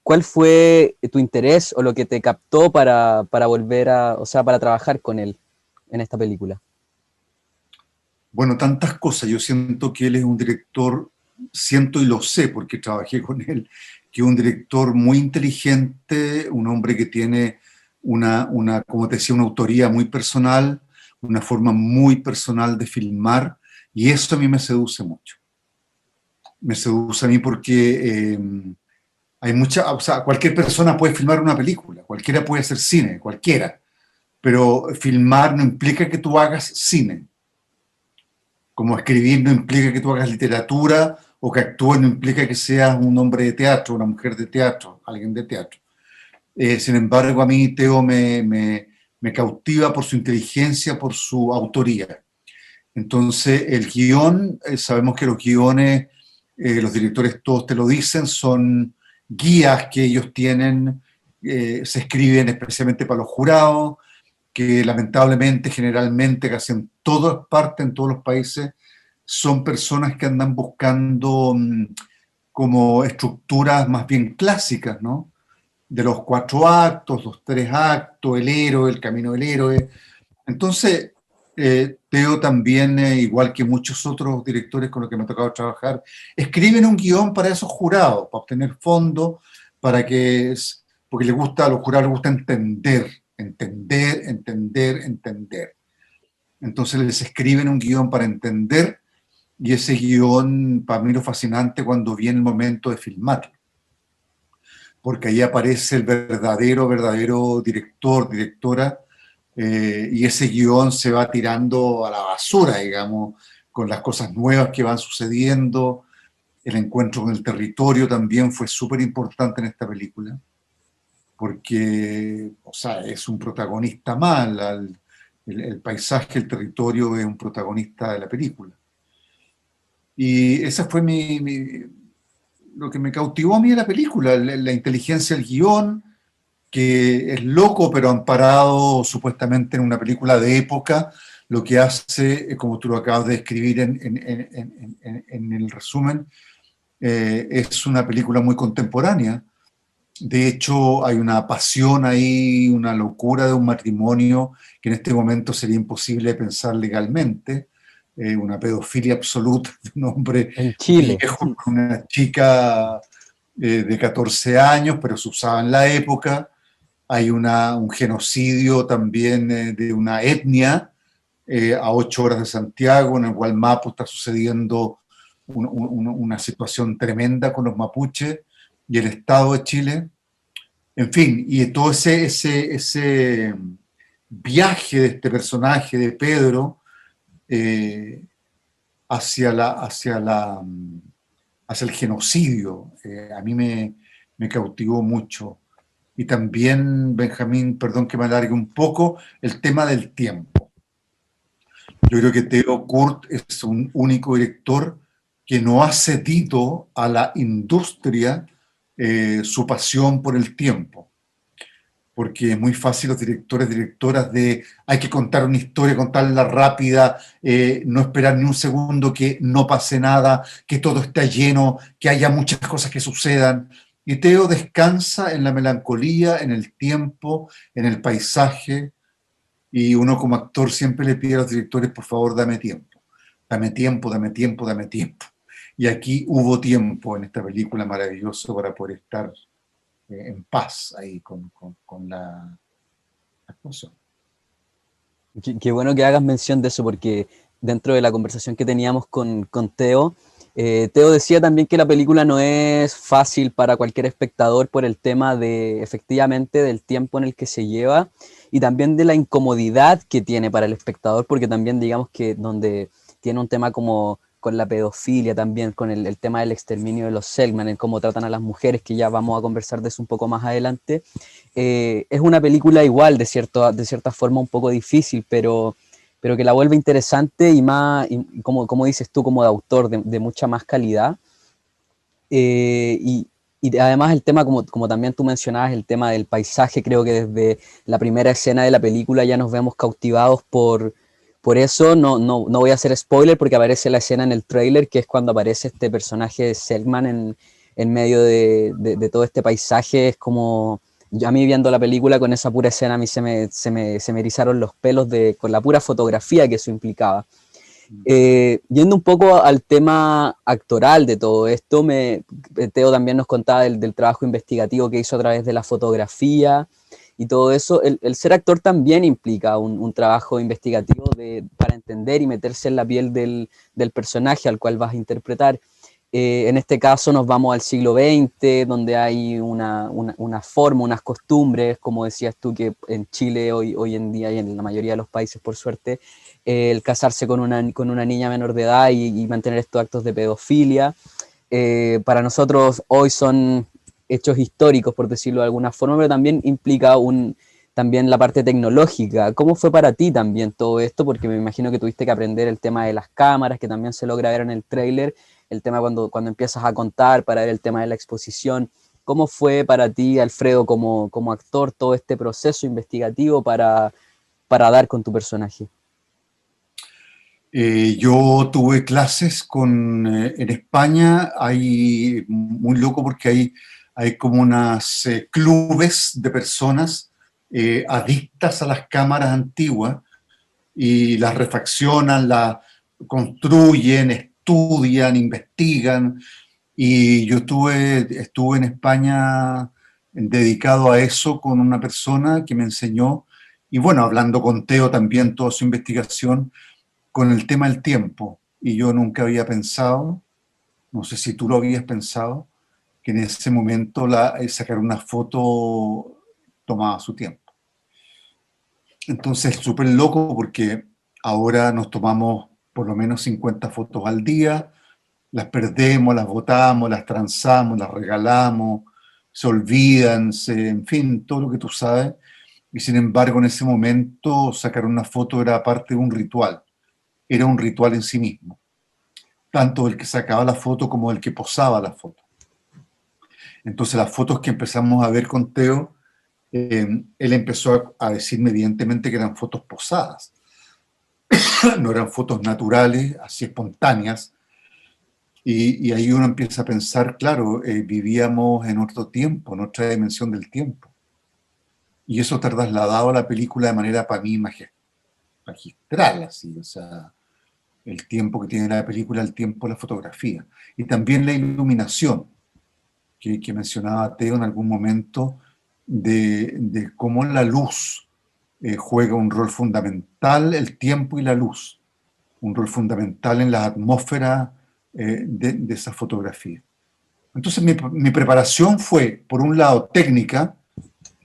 ¿Cuál fue tu interés o lo que te captó para volver o sea, para trabajar con él en esta película? Bueno, tantas cosas. Yo siento que él es un director, siento y lo sé porque trabajé con él, que es un director muy inteligente, un hombre que tiene como te decía, una autoría muy personal, una forma muy personal de filmar, y eso a mí me seduce mucho. Me seduce a mí porque hay o sea, cualquier persona puede filmar una película, cualquiera puede hacer cine, cualquiera, pero filmar no implica que tú hagas cine. Como escribir no implica que tú hagas literatura, o que actúes no implica que seas un hombre de teatro, una mujer de teatro, alguien de teatro. Sin embargo, a mí Teo me cautiva por su inteligencia, por su autoría. Entonces, el guión, sabemos que los guiones, los directores todos te lo dicen, son guías que ellos tienen, se escriben especialmente para los jurados, que lamentablemente, generalmente, casi en todas partes, en todos los países, son personas que andan buscando como estructuras más bien clásicas, ¿no? De los 4 actos, los 3 actos, el héroe, el camino del héroe. Entonces, Teo también, igual que muchos otros directores con los que me ha tocado trabajar, escriben un guión para esos jurados, para obtener fondos, porque a los jurados les gusta entender. Entonces les escriben un guión para entender, y ese guión, para mí lo fascinante cuando viene el momento de filmar, porque ahí aparece el verdadero director, directora, y ese guión se va tirando a la basura, digamos, con las cosas nuevas que van sucediendo. El encuentro con el territorio también fue súper importante en esta película, porque, o sea, es un protagonista más, el paisaje, el territorio es un protagonista de la película. Y esa fue lo que me cautivó a mí de la película, la inteligencia del guión, que es loco, pero amparado supuestamente en una película de época. Lo que hace, como tú lo acabas de escribir en el resumen, es una película muy contemporánea. De hecho, hay una pasión ahí, una locura de un matrimonio que en este momento sería imposible de pensar legalmente, una pedofilia absoluta de un hombre En Chile. viejo con una chica de 14 años, pero se usaba en la época. Hay un genocidio también de una etnia a 8 horas de Santiago. En el Gualmapu está sucediendo una situación tremenda con los mapuches y el Estado de Chile. En fin, y todo ese viaje de este personaje, de Pedro, eh, hacia hacia el genocidio, a mí me cautivó mucho. Y también, Benjamín, perdón que me alargue un poco, el tema del tiempo. Yo creo que Theo Kurt es un único director que no ha cedido a la industria su pasión por el tiempo, porque es muy fácil los directores, directoras de hay que contar una historia, contarla rápida, no esperar ni un segundo que no pase nada, que todo esté lleno, que haya muchas cosas que sucedan. Y Teo descansa en la melancolía, en el tiempo, en el paisaje, y uno como actor siempre le pide a los directores, por favor, dame tiempo, dame tiempo, dame tiempo, dame tiempo. Y aquí hubo tiempo en esta película maravillosa para poder estar en paz ahí con la actuación. Qué bueno que hagas mención de eso, porque dentro de la conversación que teníamos con Teo, Teo decía también que la película no es fácil para cualquier espectador por el tema de, efectivamente, del tiempo en el que se lleva y también de la incomodidad que tiene para el espectador, porque también digamos que donde tiene un tema como con la pedofilia también, con el tema del exterminio de los Selkman, en cómo tratan a las mujeres, que ya vamos a conversar de eso un poco más adelante. Es una película igual, de cierta forma un poco difícil, pero que la vuelve interesante y más, y como dices tú, como de autor, de mucha más calidad. Y además el tema, como también tú mencionabas, el tema del paisaje, creo que desde la primera escena de la película ya nos vemos cautivados por eso. No voy a hacer spoiler porque aparece la escena en el tráiler, que es cuando aparece este personaje de Selkman en medio de todo este paisaje. Es como, a mí viendo la película con esa pura escena, a mí se me erizaron los pelos con la pura fotografía que eso implicaba. Yendo un poco al tema actoral de todo esto, Teo también nos contaba del trabajo investigativo que hizo a través de la fotografía y todo eso. El ser actor también implica un trabajo investigativo para entender y meterse en la piel del personaje al cual vas a interpretar. En este caso nos vamos al siglo XX, donde hay una forma, unas costumbres, como decías tú, que en Chile hoy en día y en la mayoría de los países, por suerte, el casarse con una niña menor de edad y mantener estos actos de pedofilia. Para nosotros hoy son hechos históricos, por decirlo de alguna forma, pero también implica también la parte tecnológica. ¿Cómo fue para ti también todo esto? Porque me imagino que tuviste que aprender el tema de las cámaras, que también se logra ver en el tráiler, el tema cuando empiezas a contar, para ver el tema de la exposición. ¿Cómo fue para ti, Alfredo, como actor, todo este proceso investigativo para dar con tu personaje? Yo tuve clases en España, hay muy loco porque hay como unas clubes de personas adictas a las cámaras antiguas y las refaccionan, las construyen, estudian, investigan. Y yo estuve en España dedicado a eso con una persona que me enseñó, y bueno, hablando con Teo también, toda su investigación con el tema del tiempo. Y yo nunca había pensado, no sé si tú lo habías pensado, que en ese momento sacar una foto tomaba su tiempo. Entonces, súper loco porque ahora nos tomamos por lo menos 50 fotos al día, las perdemos, las botamos, las transamos, las regalamos, se olvidan, en fin, todo lo que tú sabes. Y sin embargo, en ese momento, sacar una foto era parte de un ritual, era un ritual en sí mismo, tanto el que sacaba la foto como el que posaba la foto. Entonces, las fotos que empezamos a ver con Teo, él empezó a decirme evidentemente que eran fotos posadas, no eran fotos naturales, así espontáneas, y ahí uno empieza a pensar, claro, vivíamos en otro tiempo, en otra dimensión del tiempo, y eso te ha trasladado a la película de manera para mí magistral, así, o sea, el tiempo que tiene la película, el tiempo de la fotografía, y también la iluminación. que mencionaba Teo en algún momento, de cómo la luz juega un rol fundamental, el tiempo y la luz, un rol fundamental en la atmósfera de esa fotografía. Entonces mi preparación fue, por un lado, técnica.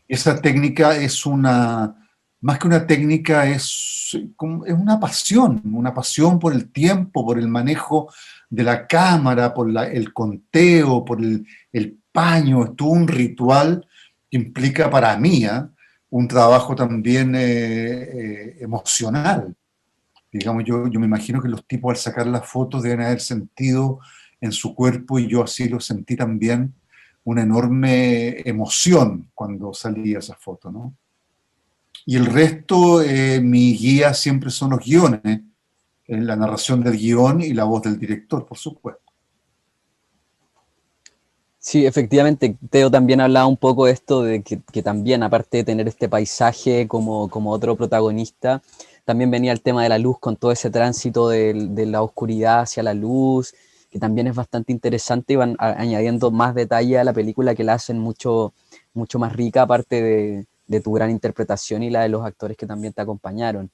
Esa técnica es más que una técnica, es una pasión por el tiempo, por el manejo de la cámara, por el conteo, por el paño. Es todo un ritual que implica para mí un trabajo también emocional. Digamos, yo me imagino que los tipos al sacar las fotos deben haber sentido en su cuerpo, y yo así lo sentí también, una enorme emoción cuando salía esa foto, ¿no? Y el resto, mi guía siempre son los guiones, la narración del guión y la voz del director, por supuesto. Sí, efectivamente, Teo también hablaba un poco de esto, de que también, aparte de tener este paisaje como otro protagonista, también venía el tema de la luz con todo ese tránsito de la oscuridad hacia la luz, que también es bastante interesante y van añadiendo más detalle a la película que la hacen mucho, mucho más rica, aparte de tu gran interpretación y la de los actores que también te acompañaron.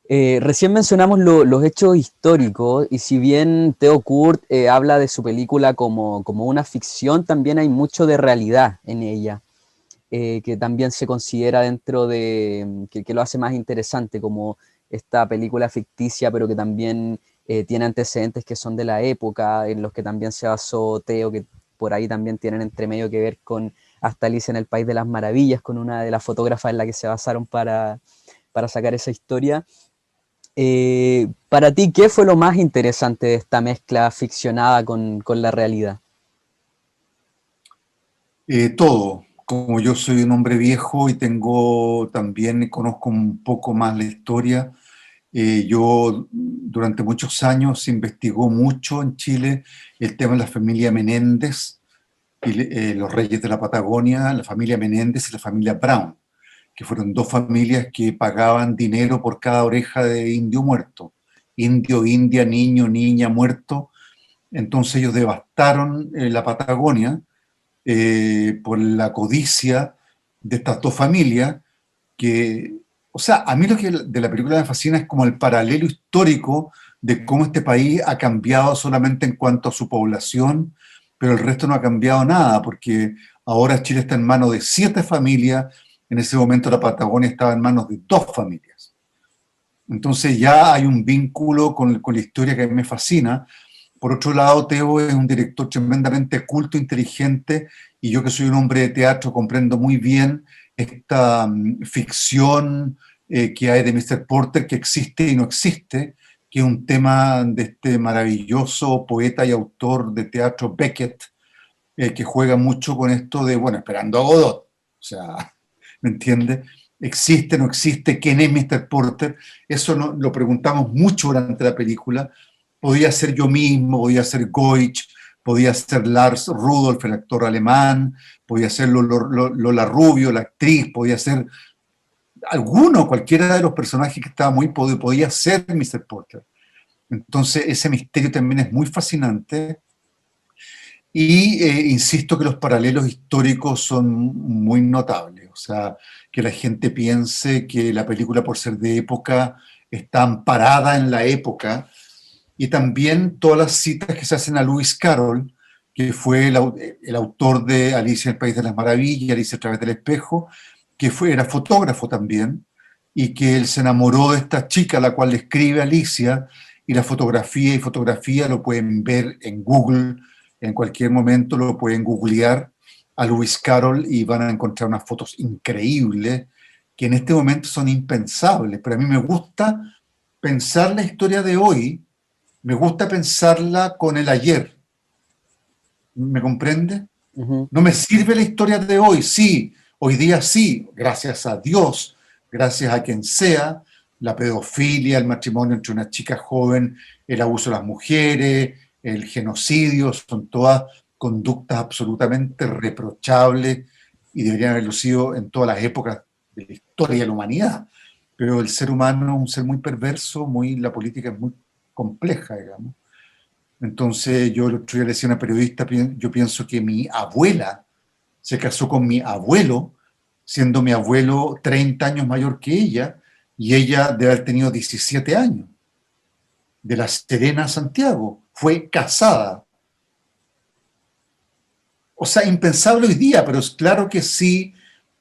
Recién mencionamos los hechos históricos y si bien Theo Kurt habla de su película como una ficción, también hay mucho de realidad en ella, que también se considera dentro que lo hace más interesante, como esta película ficticia, pero que también tiene antecedentes que son de la época, en los que también se basó Theo, que por ahí también tienen entre medio que ver con hasta Alicia en el País de las Maravillas, con una de las fotógrafas en la que se basaron para sacar esa historia. Para ti, ¿qué fue lo más interesante de esta mezcla ficcionada con la realidad? Todo. Como yo soy un hombre viejo y también conozco un poco más la historia, yo durante muchos años se investigó mucho en Chile el tema de la familia Menéndez y los reyes de la Patagonia, la familia Menéndez y la familia Brown, que fueron dos familias que pagaban dinero por cada oreja de indio muerto. Indio, india, niño, niña muerto. Entonces ellos devastaron la Patagonia por la codicia de estas dos familias que, o sea, a mí lo que de la película me fascina es como el paralelo histórico de cómo este país ha cambiado solamente en cuanto a su población, pero el resto no ha cambiado nada, porque ahora Chile está en manos de 7 familias, en ese momento la Patagonia estaba en manos de 2 familias. Entonces ya hay un vínculo con la historia que a mí me fascina. Por otro lado, Teo es un director tremendamente culto, inteligente, y yo que soy un hombre de teatro comprendo muy bien esta ficción que hay de Mr. Porter, que existe y no existe, que es un tema de este maravilloso poeta y autor de teatro Beckett, que juega mucho con esto de, bueno, esperando a Godot, o sea, ¿me entiende? ¿Existe, no existe? ¿Quién es Mr. Porter? Eso lo preguntamos mucho durante la película. Podía ser yo mismo, podía ser Goich, podía ser Lars Rudolph, el actor alemán, podía ser Lola Rubio, la actriz, podía ser cualquiera de los personajes que estaba podía ser Mr. Porter. Entonces ese misterio también es muy fascinante. Y insisto que los paralelos históricos son muy notables, o sea, que la gente piense que la película, por ser de época, está amparada en la época, y también todas las citas que se hacen a Lewis Carroll, que fue el autor de Alicia en el País de las Maravillas, Alicia a través del espejo, que era fotógrafo también, y que él se enamoró de esta chica a la cual le escribe Alicia, y la fotografía lo pueden ver en Google, en cualquier momento lo pueden googlear a Lewis Carroll y van a encontrar unas fotos increíbles que en este momento son impensables, pero a mí me gusta pensar la historia de hoy, me gusta pensarla con el ayer. ¿Me comprende? Uh-huh. No me sirve la historia de hoy, sí, hoy día sí, gracias a Dios, gracias a quien sea, la pedofilia, el matrimonio entre una chica joven, el abuso de las mujeres, el genocidio, son todas conductas absolutamente reprochables y deberían haberlo sido en todas las épocas de la historia de la humanidad. Pero el ser humano es un ser muy perverso, la política es muy compleja, digamos. Entonces yo el otro día le decía a una periodista, yo pienso que mi abuela se casó con mi abuelo, siendo mi abuelo 30 años mayor que ella, y ella debe haber tenido 17 años, de La Serena a Santiago. Fue casada. O sea, impensable hoy día, pero es claro que sí,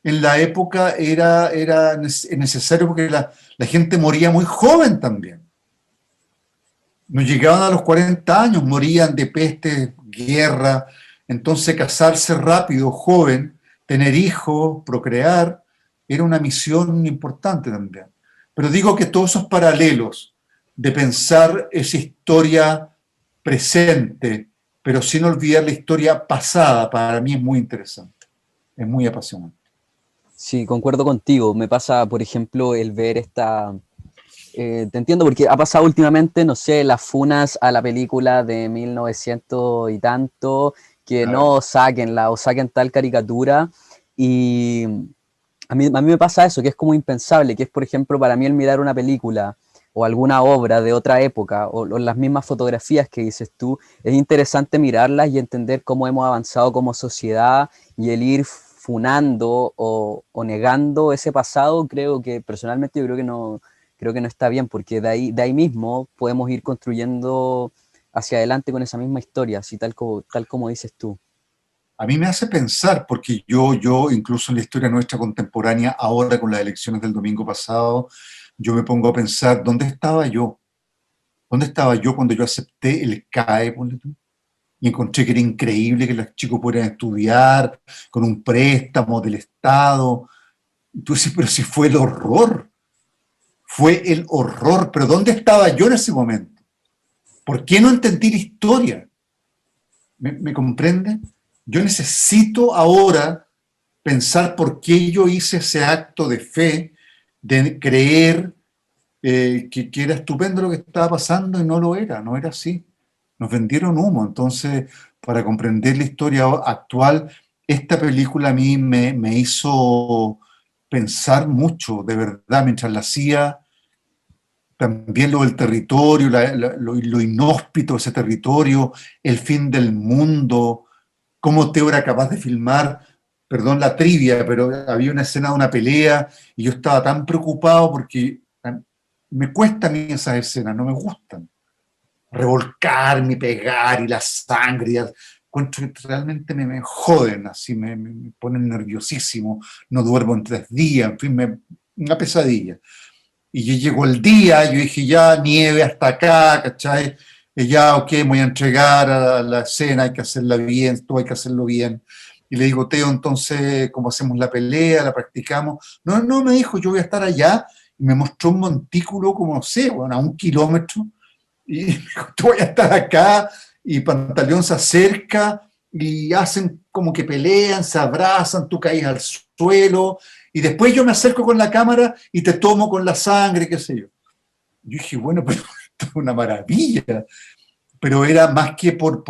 en la época era necesario porque la gente moría muy joven también. No llegaban a los 40 años, morían de peste, guerra. Entonces casarse rápido, joven, tener hijos, procrear, era una misión importante también. Pero digo que todos esos paralelos de pensar esa historia presente, pero sin olvidar la historia pasada, para mí es muy interesante, es muy apasionante. Sí, concuerdo contigo. Me pasa, por ejemplo, el ver esta... te entiendo porque ha pasado últimamente, no sé, las funas a la película de 1900 y tanto, que Claro. no saquenla o saquen tal caricatura. Y a mí me pasa eso, que es como impensable, que es, por ejemplo, para mí el mirar una película o alguna obra de otra época o las mismas fotografías que dices tú, es interesante mirarlas y entender cómo hemos avanzado como sociedad y el ir funando o negando ese pasado, creo que personalmente yo creo que no está bien, porque de ahí mismo podemos ir construyendo hacia adelante con esa misma historia, así tal como dices tú. A mí me hace pensar, porque yo, incluso en la historia nuestra contemporánea, ahora con las elecciones del domingo pasado, yo me pongo a pensar, ¿dónde estaba yo? ¿Dónde estaba yo cuando yo acepté el CAE, ponle tú? Y encontré que era increíble que los chicos pudieran estudiar con un préstamo del Estado. Y tú dices, pero si fue el horror, pero ¿dónde estaba yo en ese momento? ¿Por qué no entendí la historia? ¿Me comprende? Yo necesito ahora pensar por qué yo hice ese acto de fe, de creer que era estupendo lo que estaba pasando y no lo era, no era así. Nos vendieron humo. Entonces, para comprender la historia actual, esta película a mí me hizo pensar mucho, de verdad, mientras la hacía, también lo del territorio, lo inhóspito de ese territorio, el fin del mundo, cómo Teo era capaz de filmar, perdón la trivia, pero había una escena de una pelea y yo estaba tan preocupado porque me cuesta a mí esas escenas, no me gustan. Revolcarme, pegar y la sangre, encuentro que realmente me joden, así me ponen nerviosísimo, no duermo en 3 días, en fin, una pesadilla. Y yo llegó el día, yo dije, ya, nieve hasta acá, ¿cachai? Y ya, ok, me voy a entregar a la escena, hay que hacerla bien, todo hay que hacerlo bien. Y le digo, Teo, entonces, ¿cómo hacemos la pelea? ¿La practicamos? No, no, me dijo, yo voy a estar allá. Y me mostró un montículo, como, no sé, bueno, a 1 kilómetro. Y me dijo, tú voy a estar acá. Y Pantaleón se acerca y hacen como que pelean, se abrazan, tú caes al suelo y después yo me acerco con la cámara y te tomo con la sangre, qué sé yo. Yo dije, bueno, pero esto es una maravilla. Pero era más que por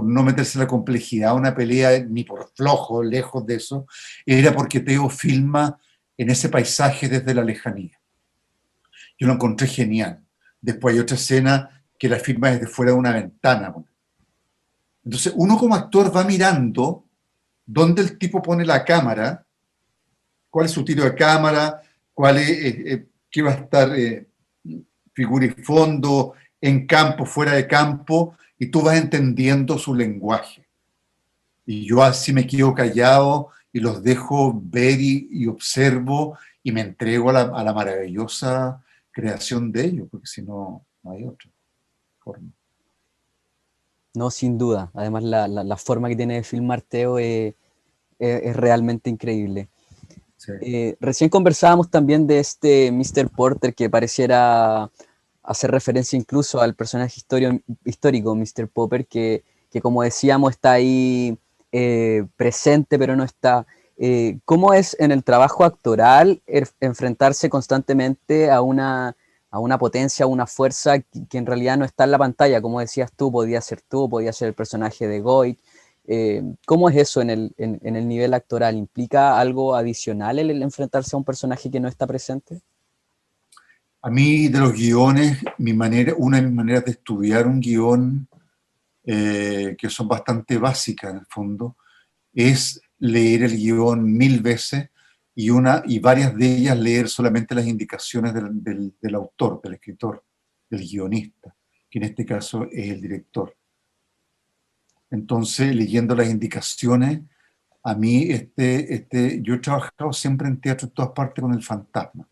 no meterse en la complejidad de una pelea, ni por flojo, lejos de eso, era porque Teo filma en ese paisaje desde la lejanía. Yo lo encontré genial. Después hay otra escena que la filma desde fuera de una ventana. Entonces uno como actor va mirando dónde el tipo pone la cámara, cuál es su tiro de cámara, cuál es, qué va a estar figura y fondo, en campo, fuera de campo, y tú vas entendiendo su lenguaje. Y yo así me quedo callado y los dejo ver y observo y me entrego a la maravillosa creación de ellos, porque si no, no hay otra forma. No, sin duda. Además, la forma que tiene de filmar Teo es realmente increíble. Sí. Recién conversábamos también de este Mr. Porter que pareciera hacer referencia incluso al personaje histórico Mr. Popper, que como decíamos está ahí presente pero no está. ¿Cómo es en el trabajo actoral enfrentarse constantemente a una potencia, a una fuerza que en realidad no está en la pantalla? Como decías tú, podía ser el personaje de Goy. ¿Cómo es eso en el nivel actoral? ¿Implica algo adicional el enfrentarse a un personaje que no está presente? A mí de los guiones, una de mis maneras de estudiar un guión, que son bastante básicas en el fondo, es leer el guión 1000 veces y varias de ellas leer solamente las indicaciones del autor, del escritor, del guionista, que en este caso es el director. Entonces, leyendo las indicaciones, a mí yo he trabajado siempre en teatro en todas partes con el fantasma.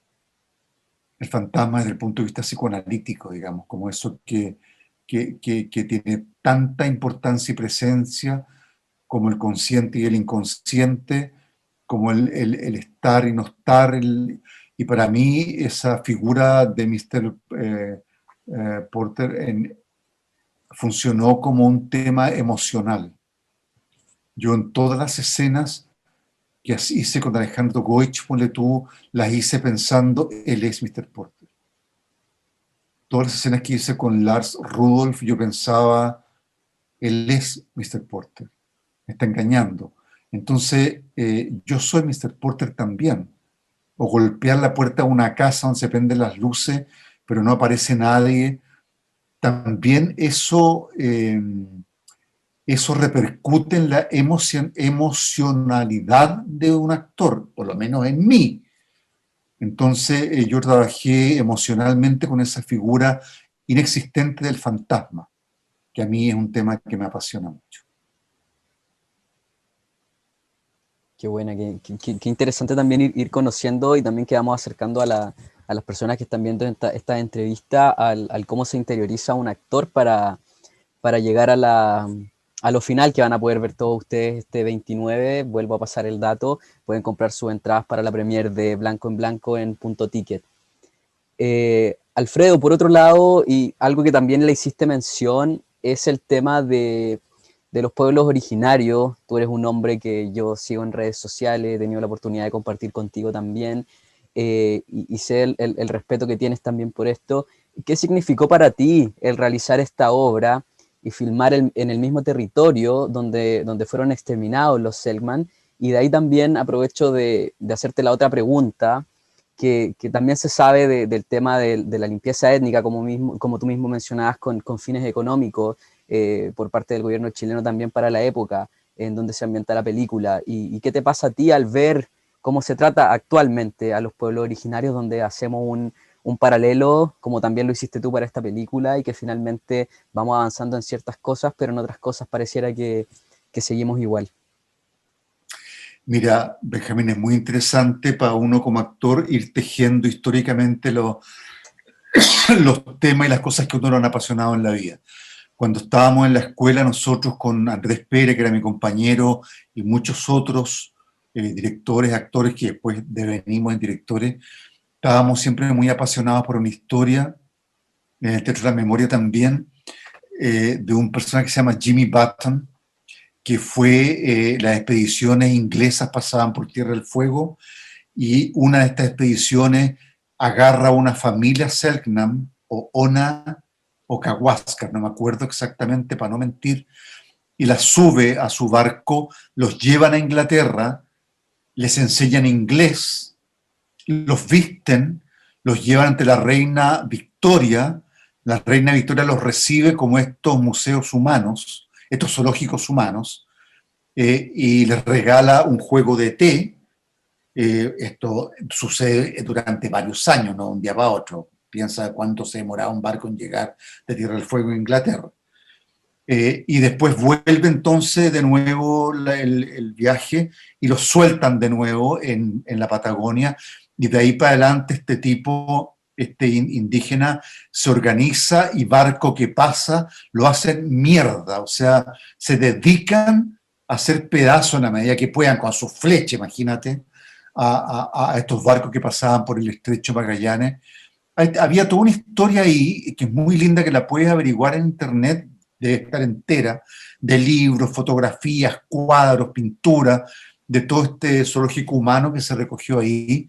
El fantasma desde el punto de vista psicoanalítico, digamos, como eso que tiene tanta importancia y presencia como el consciente y el inconsciente, como el estar y no estar. Y para mí esa figura de Mr. Porter funcionó como un tema emocional. Yo en todas las escenas que hice con Alejandro Goich, ponle tú, las hice pensando, él es Mr. Porter. Todas las escenas que hice con Lars Rudolph, yo pensaba, él es Mr. Porter, me está engañando. Entonces, yo soy Mr. Porter también. O golpear la puerta de una casa donde se prenden las luces, pero no aparece nadie. También eso repercute en la emocionalidad de un actor, por lo menos en mí. Entonces yo trabajé emocionalmente con esa figura inexistente del fantasma, que a mí es un tema que me apasiona mucho. Qué buena, qué interesante también ir conociendo y también que vamos acercando a las personas que están viendo esta entrevista al cómo se interioriza un actor para llegar a lo final, que van a poder ver todos ustedes este 29. Vuelvo a pasar el dato, pueden comprar sus entradas para la premier de Blanco en Blanco en Punto Ticket. Alfredo, por otro lado, y algo que también le hiciste mención, es el tema de los pueblos originarios. Tú eres un hombre que yo sigo en redes sociales, he tenido la oportunidad de compartir contigo también, y sé el respeto que tienes también por esto. ¿Qué significó para ti el realizar esta obra y filmar en el mismo territorio donde fueron exterminados los Selkman? Y de ahí también aprovecho de hacerte la otra pregunta, que también se sabe del tema de la limpieza étnica, como tú mismo mencionabas, con fines económicos, por parte del gobierno chileno también para la época en donde se ambienta la película. ¿Y qué te pasa a ti al ver cómo se trata actualmente a los pueblos originarios, donde hacemos un paralelo, como también lo hiciste tú para esta película, y que finalmente vamos avanzando en ciertas cosas, pero en otras cosas pareciera que seguimos igual? Mira, Benjamín, es muy interesante para uno como actor ir tejiendo históricamente los temas y las cosas que a uno lo han apasionado en la vida. Cuando estábamos en la escuela, nosotros con Andrés Pérez, que era mi compañero, y muchos otros directores, actores que después devenimos en directores, estábamos siempre muy apasionados por una historia, en el Teatro de la Memoria también, de un personaje que se llama Jimmy Button, que fue las expediciones inglesas pasaban por Tierra del Fuego, y una de estas expediciones agarra a una familia Selknam, o Ona, o Kawascar, no me acuerdo exactamente para no mentir, y la sube a su barco, los llevan a Inglaterra, les enseñan inglés, los visten, los llevan ante la reina Victoria. La reina Victoria los recibe como estos museos humanos, estos zoológicos humanos, y les regala un juego de té. Esto sucede durante varios años, no un día para otro. Piensa cuánto se demoraba un barco en llegar de Tierra del Fuego a Inglaterra. Y después vuelve entonces de nuevo el viaje y los sueltan de nuevo en la Patagonia, y de ahí para adelante este tipo, este indígena, se organiza y barco que pasa lo hacen mierda, o sea, se dedican a hacer pedazos en la medida que puedan con su flecha, imagínate, a estos barcos que pasaban por el estrecho Magallanes. Había toda una historia ahí que es muy linda, que la puedes averiguar en internet, debe estar entera, de libros, fotografías, cuadros, pinturas, de todo este zoológico humano que se recogió ahí.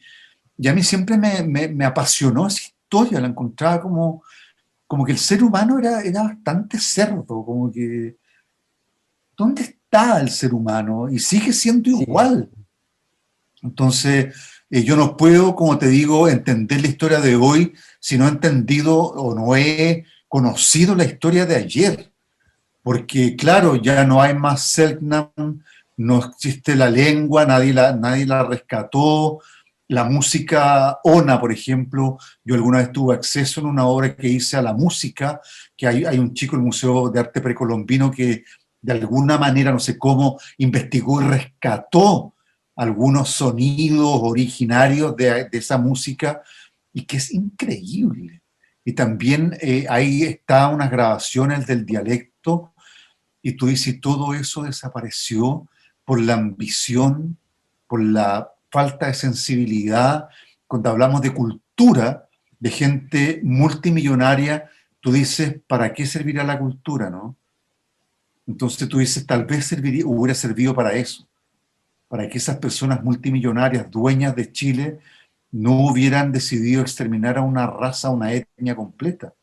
Y a mí siempre me apasionó esa historia, la encontraba como que el ser humano era bastante cerdo, como que, ¿dónde está el ser humano? Y sigue siendo Sí, igual. Entonces, Yo no puedo, como te digo, entender la historia de hoy si no he entendido o no he conocido la historia de ayer. Porque, claro, ya no hay más Selknam, no existe la lengua, nadie la rescató. La música Ona, por ejemplo, yo alguna vez tuve acceso en una obra que hice a la música, que hay un chico en el Museo de Arte Precolombino que de alguna manera, no sé cómo, investigó y rescató algunos sonidos originarios de esa música y que es increíble. Y también ahí está unas grabaciones del dialecto y tú dices, todo eso desapareció por la ambición, por la falta de sensibilidad. Cuando hablamos de cultura, de gente multimillonaria, tú dices, ¿para qué servirá la cultura, no? Entonces tú dices, tal vez hubiera servido para eso, para que esas personas multimillonarias, dueñas de Chile, no hubieran decidido exterminar a una raza, a una etnia completa.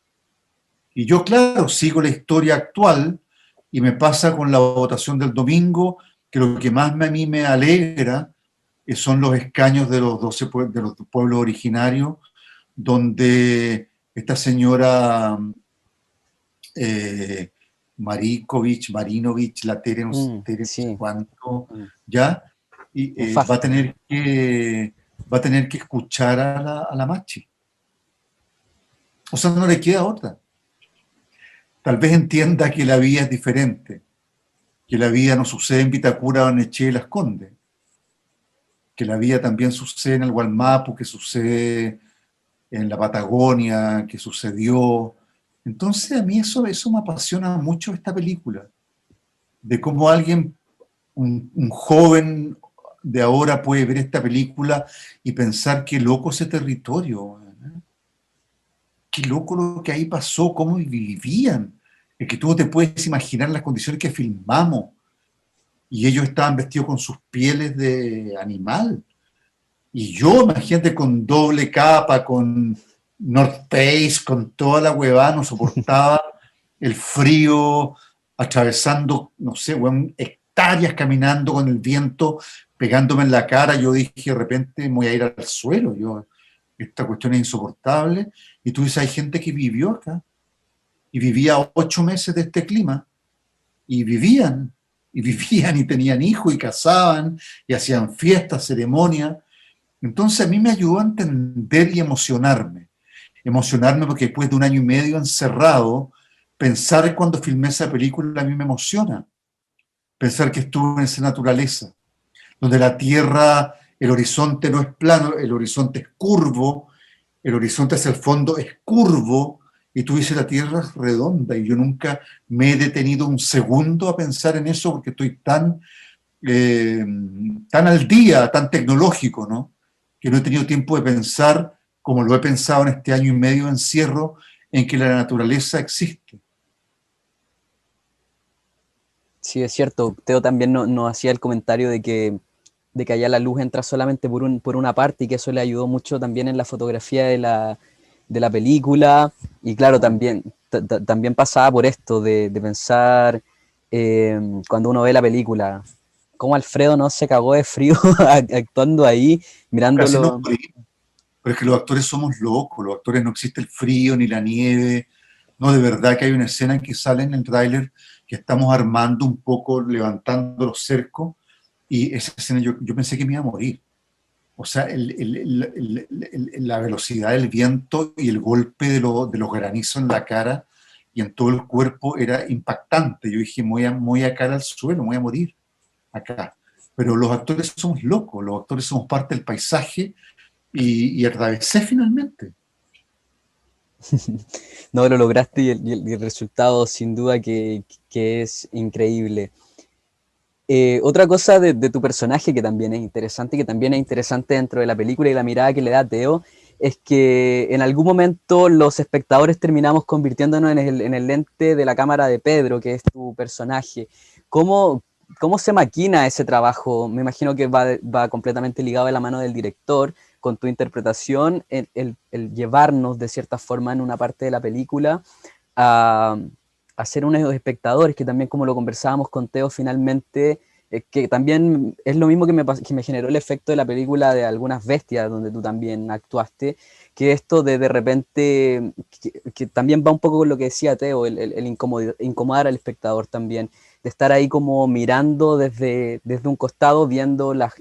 Y yo, claro, sigo la historia actual y me pasa con la votación del domingo, que lo que más a mí me alegra son los escaños de los 12 de los pueblos originarios, donde esta señora eh, Marinovich, la Tere, no sé Sí. cuánto, ¿ya? Y Nefasto. va a tener que escuchar a la Machi. O sea, no le queda otra. Tal vez entienda que la vida es diferente, que la vida no sucede en Vitacura, Barnechea y Las Condes, que la vida también sucede en el Gualmapu, que sucede en la Patagonia, que sucedió. Entonces a mí eso me apasiona mucho esta película, de cómo alguien, un joven de ahora puede ver esta película y pensar qué loco ese territorio, ¿eh? Qué loco lo que ahí pasó, cómo vivían. Es que tú no te puedes imaginar las condiciones que filmamos y ellos estaban vestidos con sus pieles de animal. Y yo, imagínate, con doble capa, con North Face, con toda la huevada, no soportaba el frío, atravesando, no sé, weón, hectáreas caminando con el viento, pegándome en la cara. Yo dije, de repente me voy a ir al suelo. Esta cuestión es insoportable. Y tú dices, hay gente que vivió acá y vivía 8 meses de este clima y vivían y tenían hijos y casaban y hacían fiestas, ceremonias. Entonces a mí me ayudó a entender y emocionarme porque después de 1 año y medio encerrado, pensar cuando filmé esa película a mí me emociona, pensar que estuve en esa naturaleza, donde la tierra, el horizonte no es plano, el horizonte es curvo, el horizonte hacia el fondo es curvo, y tú dices la tierra es redonda, y yo nunca me he detenido un segundo a pensar en eso porque estoy eh, tan al día, tan tecnológico, ¿no? Que no he tenido tiempo de pensar, como lo he pensado en este 1 año y medio de encierro, en que la naturaleza existe. Sí, es cierto. Teo también nos hacía el comentario de que allá la luz entra solamente por una parte y que eso le ayudó mucho también en la fotografía de la película. Y claro, también pasaba por esto de pensar cuando uno ve la película, cómo Alfredo no se cagó de frío actuando ahí, Casi no mirándolo. morí, pero es que los actores somos locos, los actores no existe el frío ni la nieve. No, de verdad que hay una escena en que sale en el tráiler que estamos armando un poco, levantando los cercos, y esa escena yo pensé que me iba a morir. O sea, la velocidad del viento y el golpe de los granizos en la cara y en todo el cuerpo era impactante. Yo dije, me voy a caer al suelo, me voy a morir acá. Pero los actores somos locos, los actores somos parte del paisaje y atravesé finalmente. No lo lograste y el resultado sin duda que es increíble. Otra cosa de tu personaje que también es interesante dentro de la película y la mirada que le da Teo, es que en algún momento los espectadores terminamos convirtiéndonos en el lente de la cámara de Pedro, que es tu personaje. ¿Cómo, cómo se maquina ese trabajo? Me imagino que va completamente ligado de la mano del director, con tu interpretación, el llevarnos de cierta forma en una parte de la película a ser unos espectadores que también, como lo conversábamos con Teo, finalmente que también es lo mismo que me generó el efecto de la película de Algunas Bestias, donde tú también actuaste, que esto de repente, que también va un poco con lo que decía Teo, el incomodar al espectador también, de estar ahí como mirando desde un costado, viendo las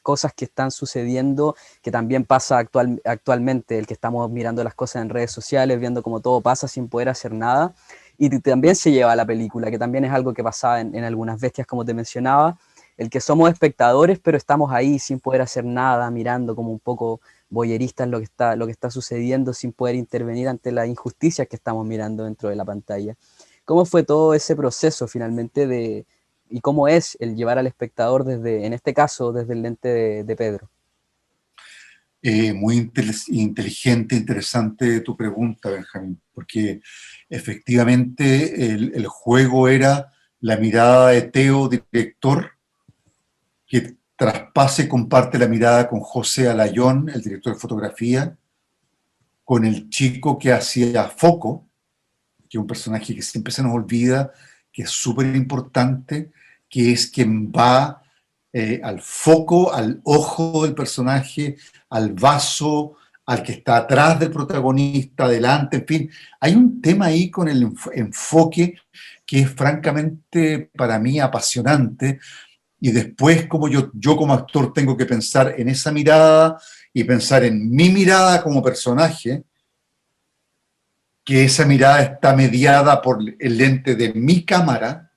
cosas que están sucediendo, que también pasa actualmente, el que estamos mirando las cosas en redes sociales, viendo cómo todo pasa sin poder hacer nada. Y también se lleva a la película, que también es algo que pasaba en Algunas Bestias, como te mencionaba, el que somos espectadores, pero estamos ahí sin poder hacer nada, mirando como un poco voyeristas lo que está sucediendo, sin poder intervenir ante las injusticias que estamos mirando dentro de la pantalla. ¿Cómo fue todo ese proceso finalmente y cómo es el llevar al espectador desde, en este caso, desde el lente de Pedro? Muy inteligente, interesante tu pregunta, Benjamín, porque efectivamente el juego era la mirada de Teo, director, que traspase, comparte la mirada con José Alayón, el director de fotografía, con el chico que hacía Foco, que es un personaje que siempre se nos olvida, que es súper importante, que es quien va al foco, al ojo del personaje, al vaso, al que está atrás del protagonista, adelante, en fin. Hay un tema ahí con el enfoque que es francamente para mí apasionante, y después como yo como actor tengo que pensar en esa mirada y pensar en mi mirada como personaje, que esa mirada está mediada por el lente de mi cámara.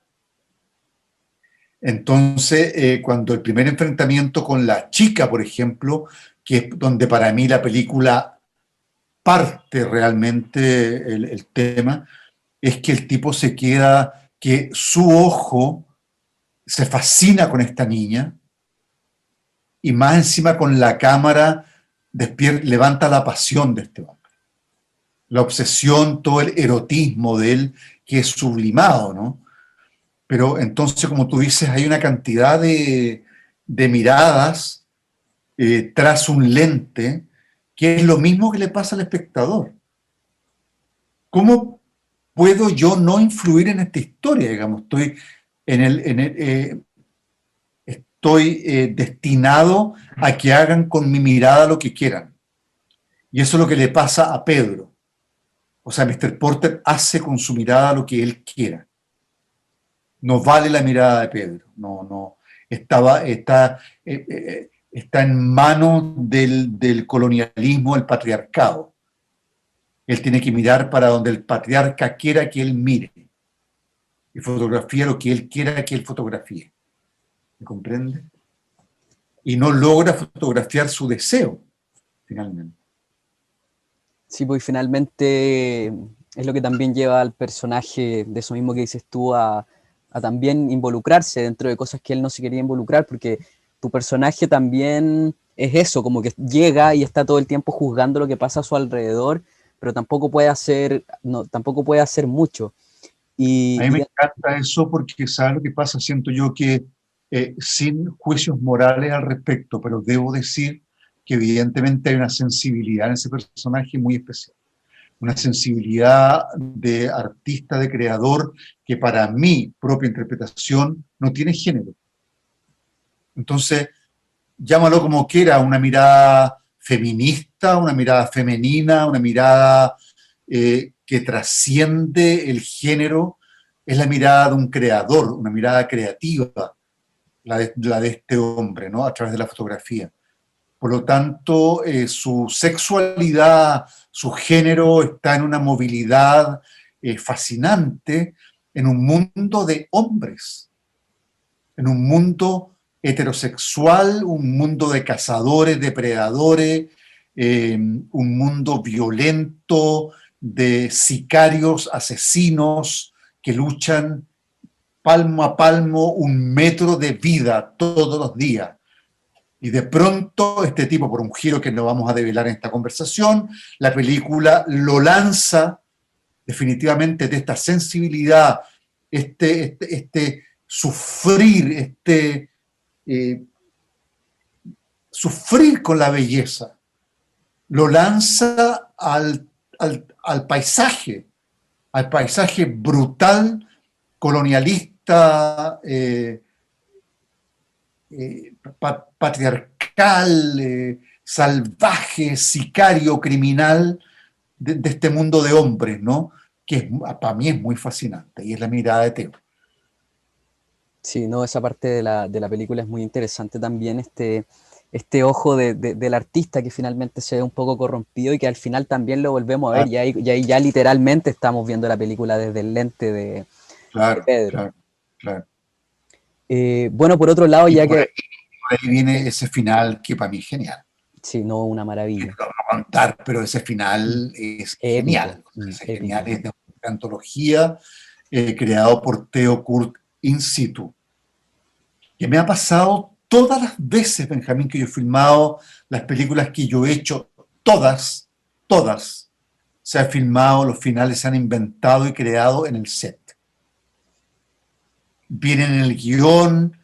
Entonces, cuando el primer enfrentamiento con la chica, por ejemplo, que es donde para mí la película parte realmente el tema, es que el tipo se queda, que su ojo se fascina con esta niña y más encima con la cámara levanta la pasión de este hombre. La obsesión, todo el erotismo de él, que es sublimado, ¿no? Pero entonces, como tú dices, hay una cantidad de miradas tras un lente, que es lo mismo que le pasa al espectador. ¿Cómo puedo yo no influir en esta historia? Digamos, estoy destinado a que hagan con mi mirada lo que quieran. Y eso es lo que le pasa a Pedro. O sea, Mr. Porter hace con su mirada lo que él quiera. No vale la mirada de Pedro. No. Está en manos del colonialismo, del patriarcado. Él tiene que mirar para donde el patriarca quiera que él mire. Y fotografía lo que él quiera que él fotografíe. ¿Me comprende? Y no logra fotografiar su deseo, finalmente. Sí, pues finalmente es lo que también lleva al personaje, de eso mismo que dices tú, a también involucrarse dentro de cosas que él no se quería involucrar, porque tu personaje también es eso, como que llega y está todo el tiempo juzgando lo que pasa a su alrededor, pero tampoco puede hacer mucho. A mí me encanta eso porque, ¿sabes lo que pasa? Siento yo que sin juicios morales al respecto, pero debo decir que evidentemente hay una sensibilidad en ese personaje muy especial. Una sensibilidad de artista, de creador, que para mi propia interpretación no tiene género. Entonces, llámalo como quiera, una mirada feminista, una mirada femenina, una mirada que trasciende el género, es la mirada de un creador, una mirada creativa, la de este hombre, ¿no? A través de la fotografía. Por lo tanto, su sexualidad, su género está en una movilidad fascinante en un mundo de hombres, en un mundo heterosexual, un mundo de cazadores, depredadores, un mundo violento de sicarios, asesinos que luchan palmo a palmo un metro de vida todos los días. Y de pronto este tipo, por un giro que no vamos a develar en esta conversación, la película lo lanza definitivamente de esta sensibilidad, este sufrir, sufrir con la belleza, lo lanza al paisaje brutal, colonialista, patriarcal, salvaje, sicario, criminal de este mundo de hombres, ¿no? Para mí es muy fascinante y es la mirada de Teo. Sí, no, esa parte de la película es muy interesante también, este ojo del artista que finalmente se ve un poco corrompido y que al final también lo volvemos a ver, y ahí ya literalmente estamos viendo la película desde el lente de Claro, Pedro. claro, claro. Bueno, por otro lado, Y ya por que... ahí viene ese final que para mí es genial. Sí, no, una Que maravilla. no lo voy a contar, pero ese final es Épico, genial. Ese genial épico. es de una antología creado por Theo Kurt in situ. Que me ha pasado todas las veces, Benjamín, que yo he filmado las películas que yo he hecho, todas, se han filmado, los finales se han inventado y creado en el set. Vienen en el guión,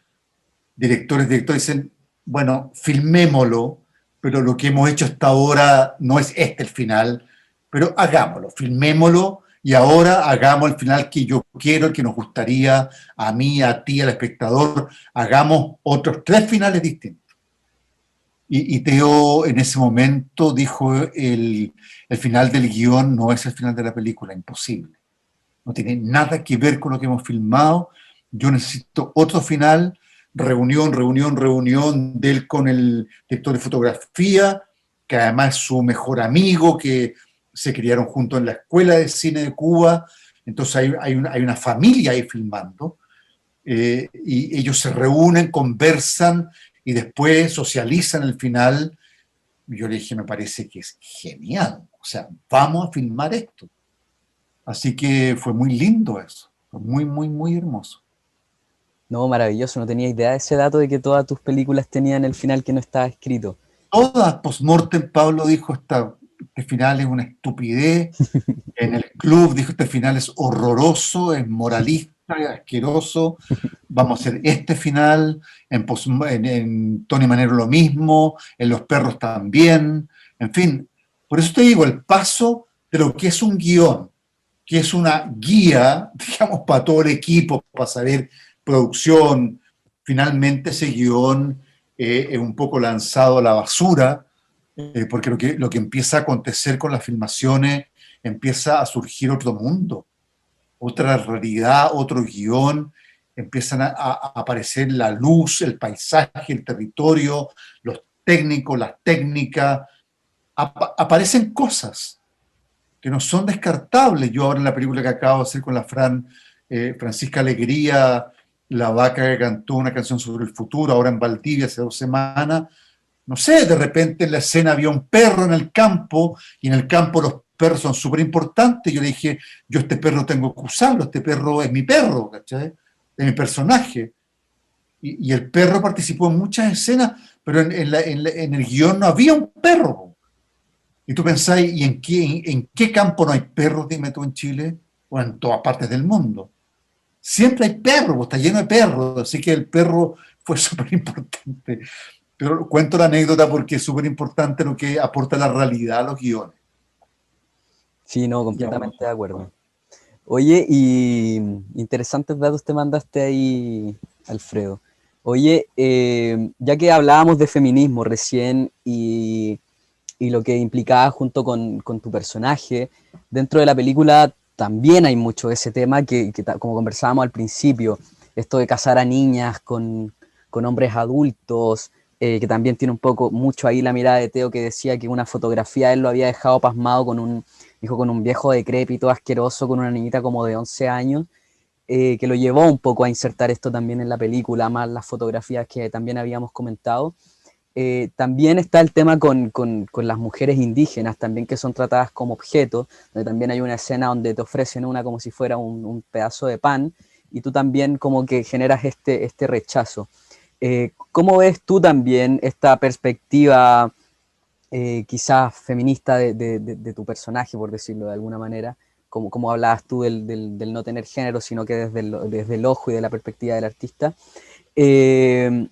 directores dicen, bueno, filmémoslo, pero lo que hemos hecho hasta ahora no es este el final, pero hagámoslo, filmémoslo y ahora hagamos el final que yo quiero, el que nos gustaría, a mí, a ti, al espectador, hagamos otros 3 finales distintos. Y Teo en ese momento dijo, el final del guión no es el final de la película, imposible. No tiene nada que ver con lo que hemos filmado, yo necesito otro final, reunión de él con el director de fotografía, que además es su mejor amigo, que se criaron juntos en la Escuela de Cine de Cuba, entonces hay una familia ahí filmando, y ellos se reúnen, conversan y después socializan el final. Yo le dije, me parece que es genial, o sea, vamos a filmar esto. Así que fue muy lindo eso, fue muy, muy, muy hermoso. No, maravilloso, no tenía idea de ese dato de que todas tus películas tenían el final que no estaba escrito. Todas post-mortem, Pablo dijo, este final es una estupidez. En el club dijo, este final es horroroso, es moralista, es asqueroso. Vamos a hacer este final. En Tony Manero lo mismo, en Los Perros también. En fin, por eso te digo, el paso de lo que es un guión, que es una guía, digamos, para todo el equipo, para saber producción. Finalmente ese guión es un poco lanzado a la basura, porque lo que empieza a acontecer con las filmaciones, empieza a surgir otro mundo, otra realidad, otro guión, empiezan a aparecer la luz, el paisaje, el territorio, los técnicos, las técnicas, aparecen cosas que no son descartables. Yo ahora en la película que acabo de hacer con la Francisca Alegría, la vaca que cantó una canción sobre el futuro, ahora en Valdivia hace 2 semanas, no sé, de repente en la escena había un perro en el campo y en el campo los perros son súper importantes. Yo le dije, yo este perro tengo que usarlo, este perro es mi perro, ¿cachai? Es mi personaje. Y el perro participó en muchas escenas, pero en el guión no había un perro. Y tú pensáis, ¿y en qué campo no hay perros, dime tú, en Chile? O en todas partes del mundo. Siempre hay perros, pues, está lleno de perros, así que el perro fue súper importante. Pero cuento la anécdota porque es súper importante lo que aporta la realidad a los guiones. Sí, no, Ya, bueno. completamente de acuerdo. Oye, y interesantes datos te mandaste ahí, Alfredo. Oye, ya que hablábamos de feminismo recién y lo que implicaba junto con tu personaje, dentro de la película también hay mucho de ese tema como conversábamos al principio, esto de casar a niñas con hombres adultos, que también tiene un poco, mucho ahí la mirada de Teo que decía que una fotografía él lo había dejado pasmado con un viejo decrépito, asqueroso, con una niñita como de 11 años, que lo llevó un poco a insertar esto también en la película, más las fotografías que también habíamos comentado. También está el tema con las mujeres indígenas, también que son tratadas como objetos, donde también hay una escena donde te ofrecen una como si fuera un pedazo de pan, y tú también como que generas este rechazo. ¿Cómo ves tú también esta perspectiva quizás feminista de tu personaje, por decirlo de alguna manera? Como hablabas tú del no tener género, sino que desde el ojo y de la perspectiva del artista. Eh,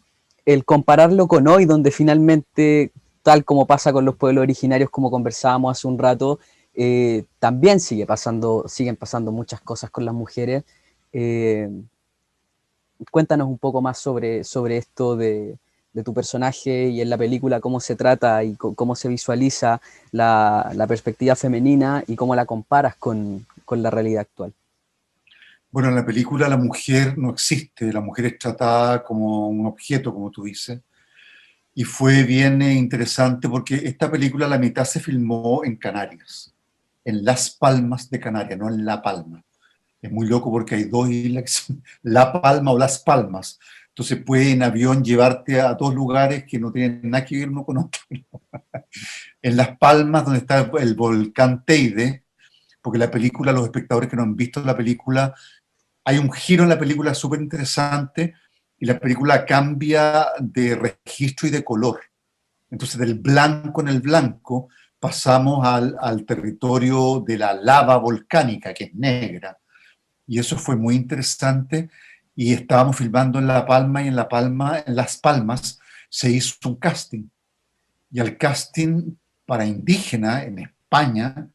el compararlo con hoy, donde finalmente, tal como pasa con los pueblos originarios, como conversábamos hace un rato, también siguen pasando muchas cosas con las mujeres. cuéntanos un poco más sobre esto de tu personaje y en la película, cómo se trata y cómo se visualiza la perspectiva femenina y cómo la comparas con la realidad actual. Bueno, en la película la mujer no existe, la mujer es tratada como un objeto, como tú dices, y fue bien interesante porque esta película la mitad se filmó en Canarias, en Las Palmas de Canarias, no en La Palma. Es muy loco porque hay dos islas que son La Palma o Las Palmas. Entonces puede en avión llevarte a dos lugares que no tienen nada que ver uno con otro. En Las Palmas, donde está el volcán Teide, porque la película, los espectadores que no han visto la película, hay un giro en la película súper interesante y la película cambia de registro y de color. Entonces, del blanco en el blanco pasamos al territorio de la lava volcánica, que es negra. Y eso fue muy interesante. Y estábamos filmando en La Palma y en La Palma, en Las Palmas, se hizo un casting. Y al casting para indígena en España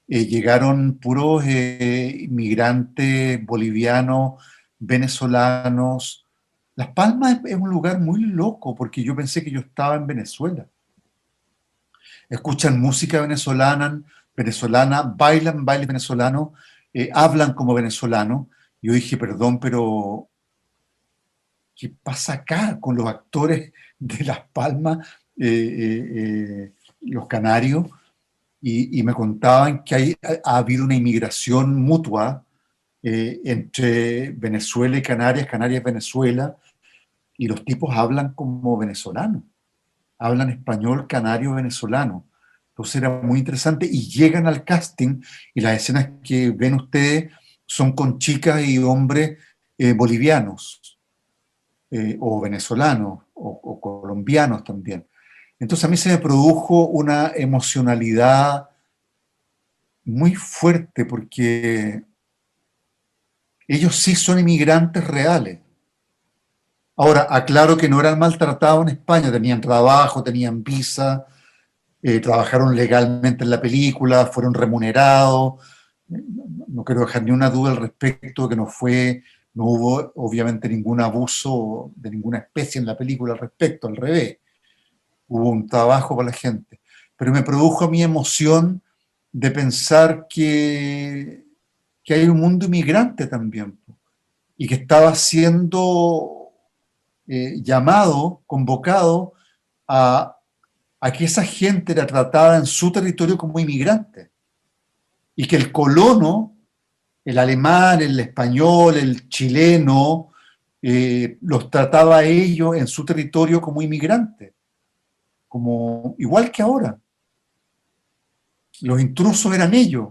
llegaron puros inmigrantes bolivianos, venezolanos. Las Palmas es un lugar muy loco porque yo pensé que yo estaba en Venezuela. Escuchan música venezolana, bailan baile venezolano, hablan como venezolano. Yo dije, perdón, pero ¿qué pasa acá con los actores de Las Palmas, los canarios? Y me contaban que ha habido una inmigración mutua entre Venezuela y Canarias, Canarias y Venezuela, y los tipos hablan como venezolanos, hablan español canario venezolano. Entonces era muy interesante y llegan al casting y las escenas que ven ustedes son con chicas y hombres bolivianos o venezolanos o colombianos también. Entonces a mí se me produjo una emocionalidad muy fuerte porque ellos sí son inmigrantes reales. Ahora, aclaro que no eran maltratados en España, tenían trabajo, tenían visa, trabajaron legalmente en la película, fueron remunerados. No quiero dejar ni una duda al respecto, que no hubo obviamente ningún abuso de ninguna especie en la película al respecto, al revés. Hubo un trabajo para la gente. Pero me produjo a mí emoción de pensar que hay un mundo inmigrante también y que estaba siendo llamado, convocado a, a que esa gente era tratada en su territorio como inmigrante y que el colono, el alemán, el español, el chileno, los trataba a ellos en su territorio como inmigrantes, como, igual que ahora. Los intrusos eran ellos.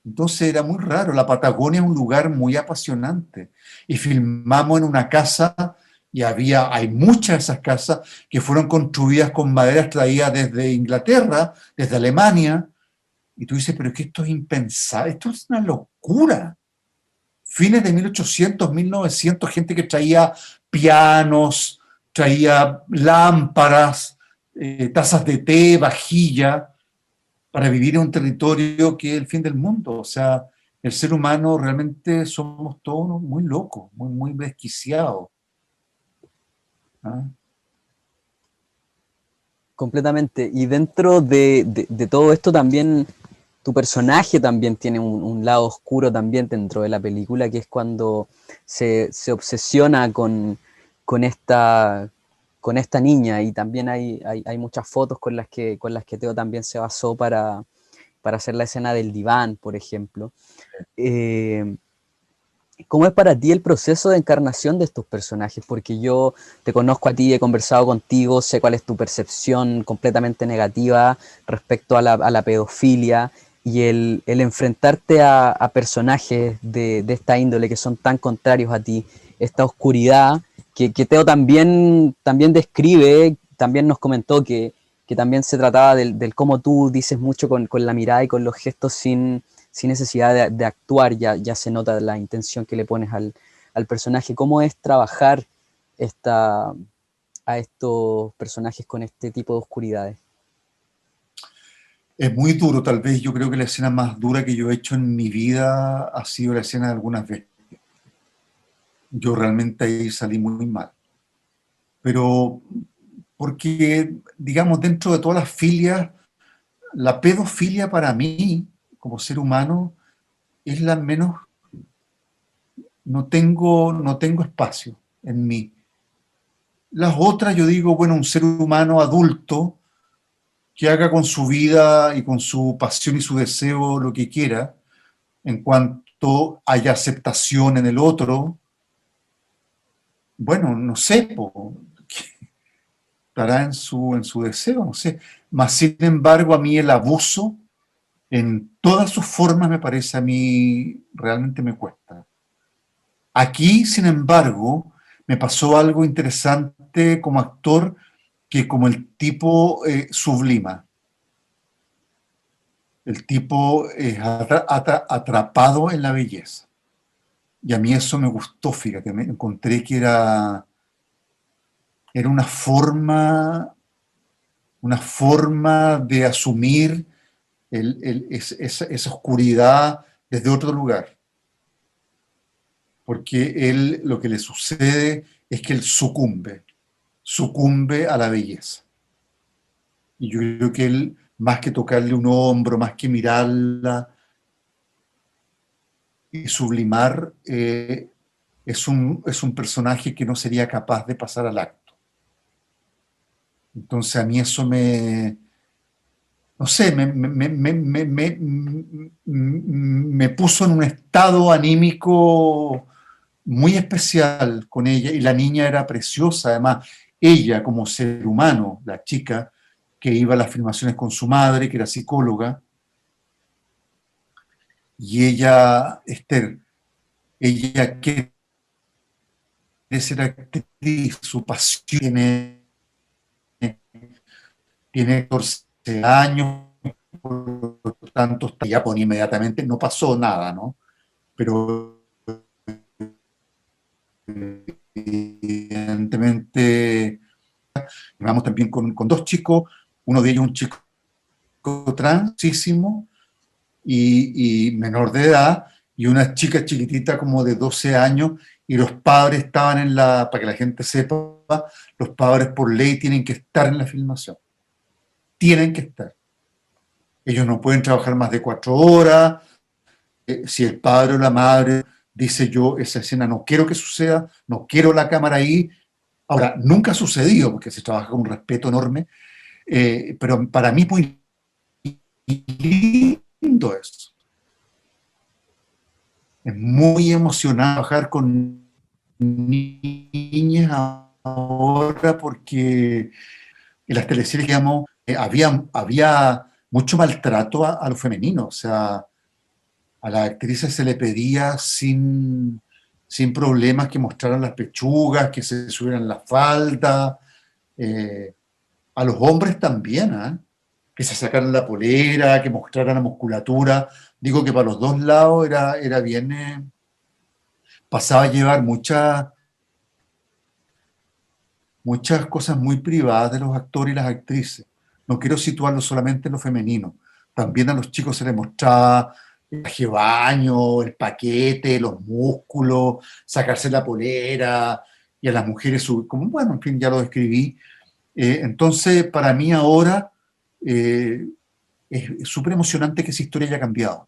Entonces era muy raro. La Patagonia es un lugar muy apasionante. Y filmamos en una casa y hay muchas de esas casas que fueron construidas con maderas traídas desde Inglaterra, desde Alemania. Y tú dices, pero es que esto es impensable, esto es una locura. Fines de 1800, 1900, gente que traía pianos, traía lámparas, tazas de té, vajilla para vivir en un territorio que es el fin del mundo. O sea, el ser humano realmente somos todos muy locos, muy desquiciados. ¿Ah? Completamente. Y dentro de todo esto también, tu personaje también tiene un lado oscuro también dentro de la película, que es cuando se obsesiona con esta, con esta niña. Y también hay muchas fotos con las que Teo también se basó para hacer la escena del diván, por ejemplo. Eh, ¿Cómo es para ti el proceso de encarnación de estos personajes? Porque yo te conozco a ti, he conversado contigo, sé cuál es tu percepción completamente negativa respecto a la pedofilia y el enfrentarte a personajes de esta índole que son tan contrarios a ti, esta oscuridad que Teo también describe, también nos comentó que también se trataba del cómo tú dices mucho con la mirada y con los gestos sin necesidad de actuar, ya se nota la intención que le pones al personaje. ¿Cómo es trabajar a estos personajes con este tipo de oscuridades? Es muy duro, tal vez yo creo que la escena más dura que yo he hecho en mi vida ha sido la escena de algunas veces. yo realmente ahí salí muy mal. Pero porque, digamos, dentro de todas las filias, la pedofilia para mí, como ser humano, es la menos, no tengo espacio en mí. Las otras, yo digo, bueno, un ser humano adulto que haga con su vida y con su pasión y su deseo lo que quiera, en cuanto haya aceptación en el otro, bueno, no sé, estará en su deseo, no sé. Mas, sin embargo, a mí el abuso, en todas sus formas, me parece a mí, realmente me cuesta. Aquí, sin embargo, me pasó algo interesante como actor, que como el tipo sublima, el tipo es atrapado en la belleza. Y a mí eso me gustó, fíjate, me encontré que era una forma de asumir esa oscuridad desde otro lugar. Porque él, lo que le sucede es que él sucumbe a la belleza. Y yo creo que él, más que tocarle un hombro, más que mirarla y sublimar, es un personaje que no sería capaz de pasar al acto. Entonces a mí eso no sé, me puso en un estado anímico muy especial con ella, y la niña era preciosa, además, ella como ser humano, la chica que iba a las filmaciones con su madre, que era psicóloga, y ella, Esther, ella quiere ser actriz, su pasión tiene 14 años, por lo tanto, ya ponía inmediatamente, no pasó nada, ¿no? Pero evidentemente, vamos también con dos chicos, uno de ellos un chico transísimo y menor de edad, y una chica chiquitita como de 12 años, y los padres estaban para que la gente sepa, los padres por ley tienen que estar en la filmación. Tienen que estar. Ellos no pueden trabajar más de 4 horas. Si el padre o la madre dice, yo esa escena no quiero que suceda, no quiero la cámara ahí. Ahora, nunca ha sucedido porque se trabaja con un respeto enorme, pero para mí es muy lindo eso. Es muy emocionante trabajar con niñas ahora, porque en las teleseries, digamos, había mucho maltrato a lo femenino. O sea, a las actrices se le pedía sin problemas que mostraran las pechugas, que se subieran la falda. A los hombres también, ¿eh? Que se sacaran la polera, que mostraran la musculatura. Digo que para los dos lados era bien. Pasaba a llevar muchas cosas muy privadas de los actores y las actrices. No quiero situarlo solamente en lo femenino. También a los chicos se les mostraba el traje de baño, el paquete, los músculos, sacarse la polera, y a las mujeres, como, bueno, en fin, ya lo describí. Entonces, para mí ahora es súper emocionante que esa historia haya cambiado,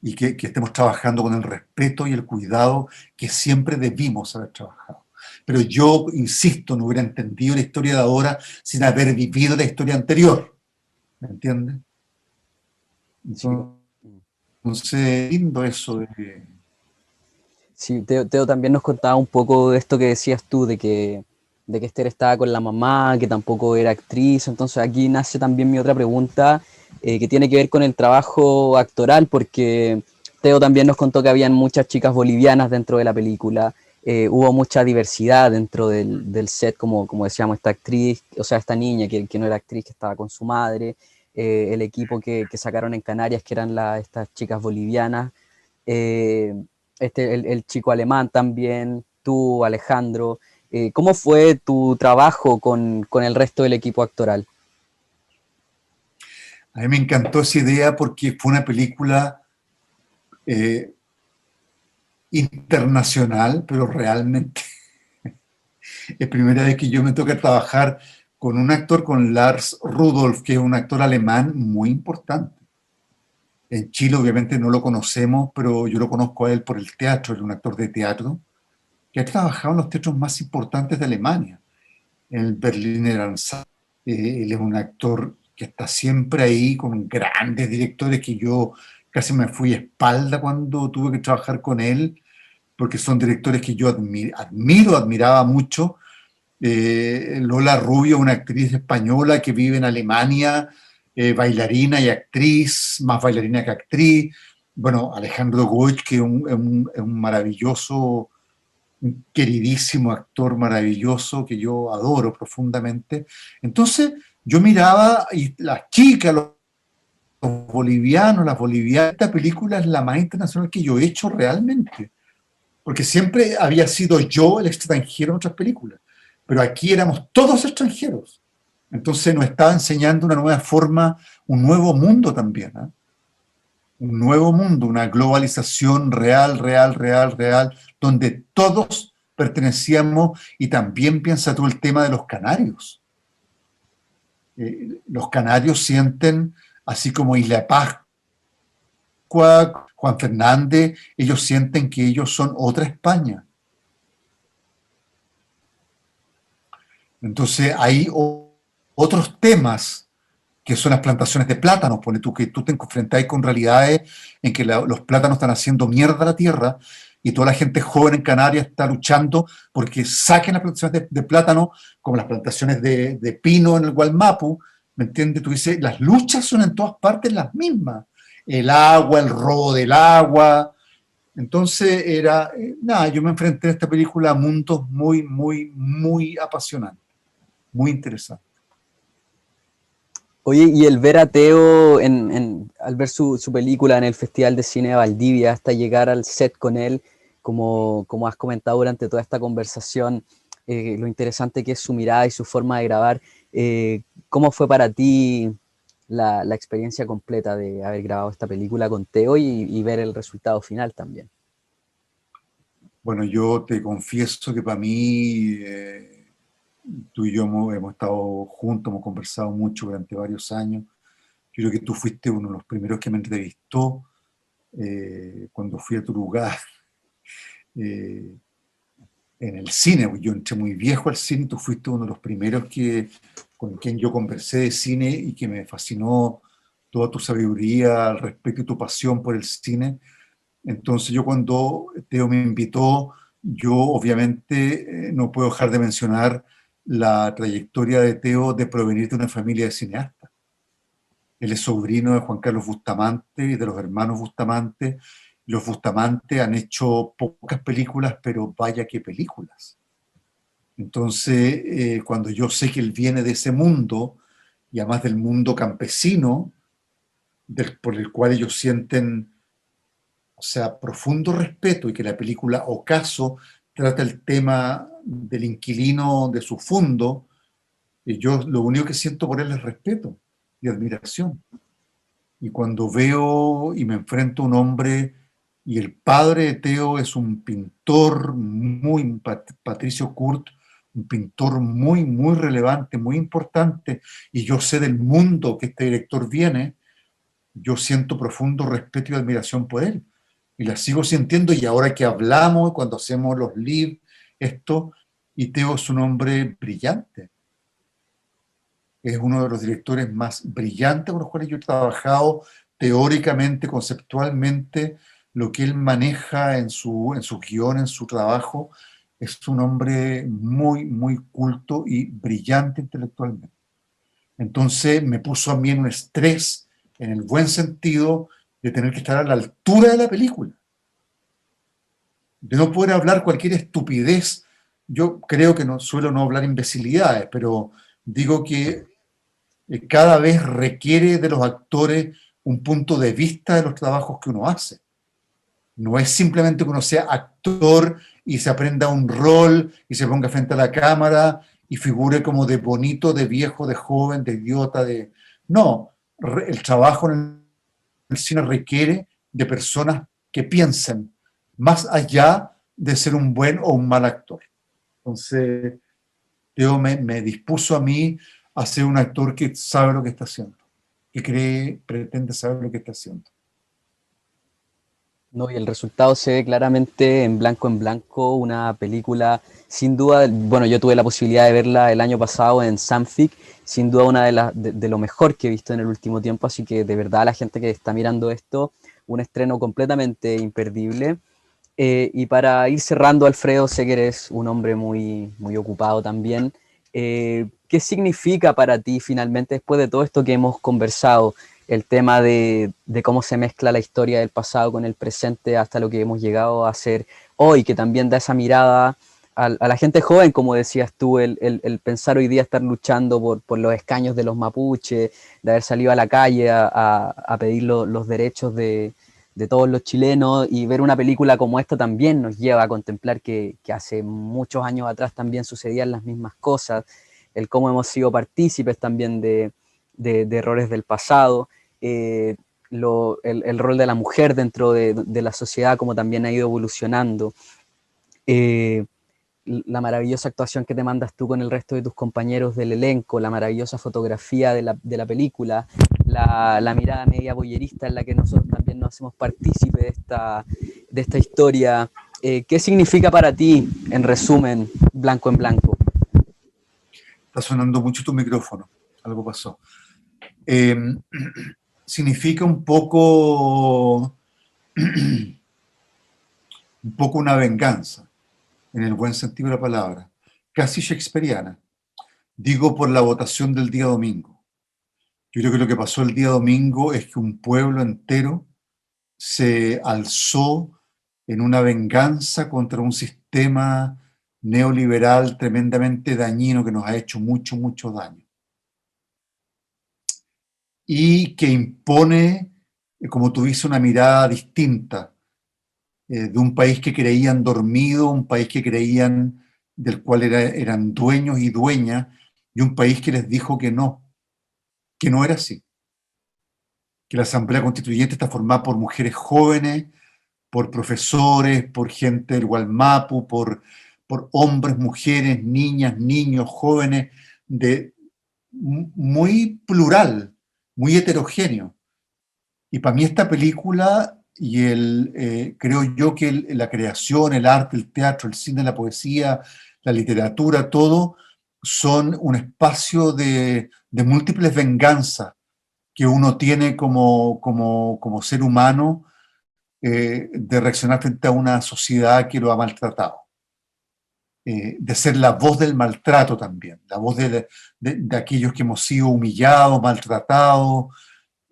y que estemos trabajando con el respeto y el cuidado que siempre debimos haber trabajado. Pero yo, insisto, no hubiera entendido la historia de ahora sin haber vivido la historia anterior. ¿Me entiendes? Sí. Entonces, lindo eso de... Sí, Teo también nos contaba un poco de esto que decías tú, de que Esther estaba con la mamá, que tampoco era actriz. Entonces aquí nace también mi otra pregunta, que tiene que ver con el trabajo actoral, porque Teo también nos contó que habían muchas chicas bolivianas dentro de la película. Hubo mucha diversidad dentro del set, como decíamos, esta actriz, o sea, esta niña que no era actriz, que estaba con su madre, el equipo que sacaron en Canarias, que eran estas chicas bolivianas. eh, el chico alemán también, tú, Alejandro. ¿Cómo fue tu trabajo con el resto del equipo actoral? A mí me encantó esa idea porque fue una película internacional, pero realmente es primera vez que yo me toca trabajar con un actor, con Lars Rudolph, que es un actor alemán muy importante. En Chile obviamente no lo conocemos, pero yo lo conozco a él por el teatro, es un actor de teatro que ha trabajado en los teatros más importantes de Alemania, en el Berliner Ensemble. Él es un actor que está siempre ahí con grandes directores que yo casi me fui a espalda cuando tuve que trabajar con él, porque son directores que yo admiraba mucho. Lola Rubio, una actriz española que vive en Alemania, bailarina y actriz, más bailarina que actriz. Bueno, Alejandro Goich, que es un maravilloso, un queridísimo actor maravilloso que yo adoro profundamente. Entonces, yo miraba y las chicas, los bolivianos, las bolivianas, esta película es la más internacional que yo he hecho realmente, porque siempre había sido yo el extranjero en otras películas, pero aquí éramos todos extranjeros. Entonces nos estaba enseñando una nueva forma, un nuevo mundo también, ¿eh? Un nuevo mundo, una globalización real, real, real, real, donde todos pertenecíamos. Y también piensa tú el tema de los canarios. Los canarios sienten, así como Isla Pascua, Juan Fernández, ellos sienten que ellos son otra España. Entonces hay otros temas que son las plantaciones de plátanos. Pone tú que tú te enfrentas con realidades en que los plátanos están haciendo mierda a la tierra y toda la gente joven en Canarias está luchando porque saquen las plantaciones de plátano, como las plantaciones de pino en el Gualmapu. ¿Me entiendes? Tú dices, las luchas son en todas partes las mismas. El agua, el robo del agua. Entonces era, nada, yo me enfrenté a esta película a mundos muy, muy, muy apasionantes, muy interesantes. Oye, y el ver a Teo al ver su película en el Festival de Cine de Valdivia, hasta llegar al set con él, como has comentado durante toda esta conversación, lo interesante que es su mirada y su forma de grabar, ¿cómo fue para ti la experiencia completa de haber grabado esta película con Teo y ver el resultado final también? Bueno, yo te confieso que para mí, tú y yo hemos estado juntos, hemos conversado mucho durante varios años. Yo creo que tú fuiste uno de los primeros que me entrevistó cuando fui a tu lugar en el cine. Yo entré muy viejo al cine y tú fuiste uno de los primeros con quien yo conversé de cine y que me fascinó toda tu sabiduría al respecto y tu pasión por el cine. Entonces yo cuando Teo me invitó, yo obviamente no puedo dejar de mencionar la trayectoria de Teo de provenir de una familia de cineastas. Él es sobrino de Juan Carlos Bustamante y de los hermanos Bustamante. Los Bustamante han hecho pocas películas, pero vaya qué películas. Entonces, cuando yo sé que él viene de ese mundo, y además del mundo campesino, por el cual ellos sienten, o sea, profundo respeto, y que la película Ocaso trata el tema del inquilino de su fundo, y yo lo único que siento por él es respeto y admiración. Y cuando veo y me enfrento a un hombre, y el padre de Teo es un pintor muy, Patricio Kurt, un pintor muy, muy relevante, muy importante, y yo sé del mundo que este director viene, yo siento profundo respeto y admiración por él. Y la sigo sintiendo, y ahora que hablamos, cuando hacemos los live, esto, y Teo es un hombre brillante. Es uno de los directores más brillantes con los cuales yo he trabajado teóricamente, conceptualmente, lo que él maneja en su guión, en su trabajo. Es un hombre muy, muy culto y brillante intelectualmente. Entonces me puso a mí en un estrés, en el buen sentido, de tener que estar a la altura de la película, de no poder hablar cualquier estupidez. Yo creo que no suelo no hablar imbecilidades, pero digo que cada vez requiere de los actores un punto de vista de los trabajos que uno hace. No es simplemente que uno sea actor y se aprenda un rol y se ponga frente a la cámara y figure como de bonito, de viejo, de joven, de idiota, de... No, el trabajo en el cine requiere de personas que piensen, más allá de ser un buen o un mal actor. Entonces, Teo me dispuso a mí a ser un actor que sabe lo que está haciendo, que pretende saber lo que está haciendo. No, y el resultado se ve claramente en Blanco, una película, sin duda, bueno, yo tuve la posibilidad de verla el año pasado en Samfic, sin duda una de lo mejor que he visto en el último tiempo, así que de verdad la gente que está mirando esto, un estreno completamente imperdible. Y para ir cerrando, Alfredo, sé que eres un hombre muy, muy ocupado también. ¿Qué significa para ti finalmente, después de todo esto que hemos conversado, el tema de cómo se mezcla la historia del pasado con el presente hasta lo que hemos llegado a hacer hoy, que también da esa mirada a la gente joven, como decías tú, el pensar hoy día estar luchando por los escaños de los mapuches, de haber salido a la calle a pedir los derechos de todos los chilenos, y ver una película como esta también nos lleva a contemplar que hace muchos años atrás también sucedían las mismas cosas, el cómo hemos sido partícipes también de errores del pasado, el rol de la mujer dentro de la sociedad, como también ha ido evolucionando. Eh, la maravillosa actuación que te mandas tú con el resto de tus compañeros del elenco, la maravillosa fotografía de la película, la mirada media boyerista en la que nosotros también nos hacemos partícipe de esta historia. ¿Qué significa para ti, en resumen, Blanco en Blanco? Está sonando mucho tu micrófono, algo pasó. Eh, significa un poco una venganza, en el buen sentido de la palabra, casi shakespeariana. Digo por la votación del día domingo. Yo creo que lo que pasó el día domingo es que un pueblo entero se alzó en una venganza contra un sistema neoliberal tremendamente dañino que nos ha hecho mucho, mucho daño. Y que impone, como tú dices, una mirada distinta de un país que creían dormido, un país que creían del cual eran dueños y dueñas, y un país que les dijo que no era así, que la Asamblea Constituyente está formada por mujeres jóvenes, por profesores, por gente del Gualmapu, por hombres, mujeres, niñas, niños, jóvenes, muy plural, muy heterogéneo. Y para mí esta película y creo yo que la creación, el arte, el teatro, el cine, la poesía, la literatura, todo son un espacio de múltiples venganzas que uno tiene como ser humano, de reaccionar frente a una sociedad que lo ha maltratado. De ser la voz del maltrato también, la voz de aquellos que hemos sido humillados, maltratados.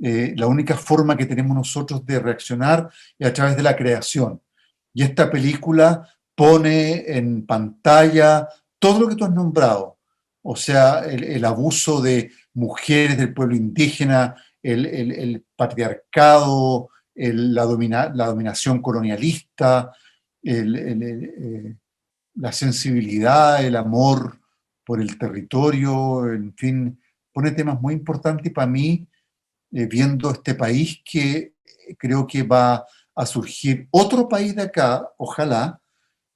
La única forma que tenemos nosotros de reaccionar es a través de la creación. Y esta película pone en pantalla todo lo que tú has nombrado, o sea, el abuso de mujeres del pueblo indígena, el patriarcado, la dominación colonialista, la sensibilidad, el amor por el territorio, en fin, pone temas muy importantes y para mí, viendo este país que creo que va a surgir otro país de acá, ojalá,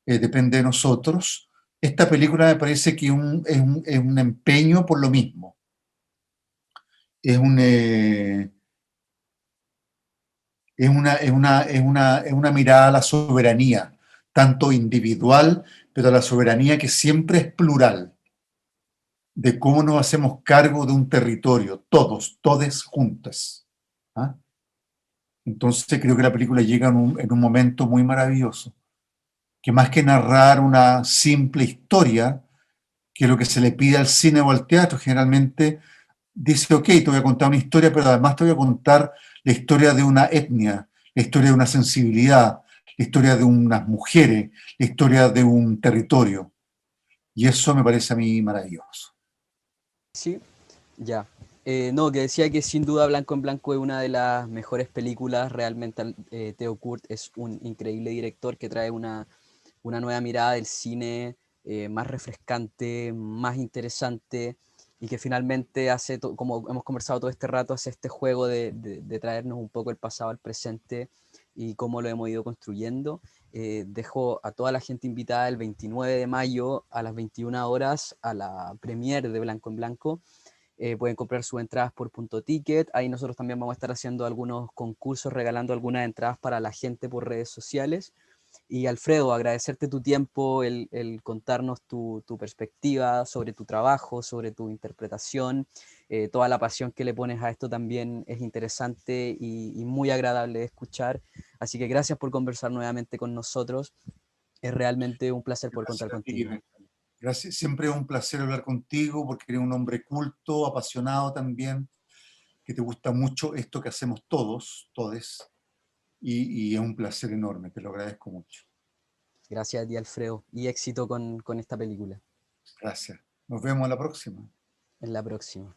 depende de nosotros. Esta película me parece que es un empeño por lo mismo. Es, un, es una mirada a la soberanía, tanto individual, pero a la soberanía que siempre es plural, de cómo nos hacemos cargo de un territorio, todos, todes juntas. ¿Ah? Entonces creo que la película llega en un momento muy maravilloso, que más que narrar una simple historia, que lo que se le pide al cine o al teatro generalmente dice, ok, te voy a contar una historia, pero además te voy a contar la historia de una etnia, la historia de una sensibilidad, la historia de unas mujeres, la historia de un territorio. Y eso me parece a mí maravilloso. Sí, ya. No, que decía que sin duda Blanco en Blanco es una de las mejores películas. Realmente Theo Kurt es un increíble director que trae una nueva mirada del cine, más refrescante, más interesante, y que finalmente hace, como hemos conversado todo este rato, hace este juego de traernos un poco el pasado al presente, y cómo lo hemos ido construyendo. Dejo a toda la gente invitada el 29 de mayo a las 21 horas a la premiere de Blanco en Blanco. Pueden comprar sus entradas por Punto Ticket. Ahí nosotros también vamos a estar haciendo algunos concursos, regalando algunas entradas para la gente por redes sociales. Y Alfredo, agradecerte tu tiempo, el contarnos tu perspectiva sobre tu trabajo, sobre tu interpretación, toda la pasión que le pones a esto también es interesante y muy agradable de escuchar. Así que gracias por conversar nuevamente con nosotros. Es realmente un placer poder contar Gracias a ti. contigo. Gracias. Siempre es un placer hablar contigo porque eres un hombre culto, apasionado también, que te gusta mucho esto que hacemos todes, y es un placer enorme, te lo agradezco mucho. Gracias a ti, Alfredo, y éxito con esta película. Gracias. Nos vemos a la próxima. En la próxima.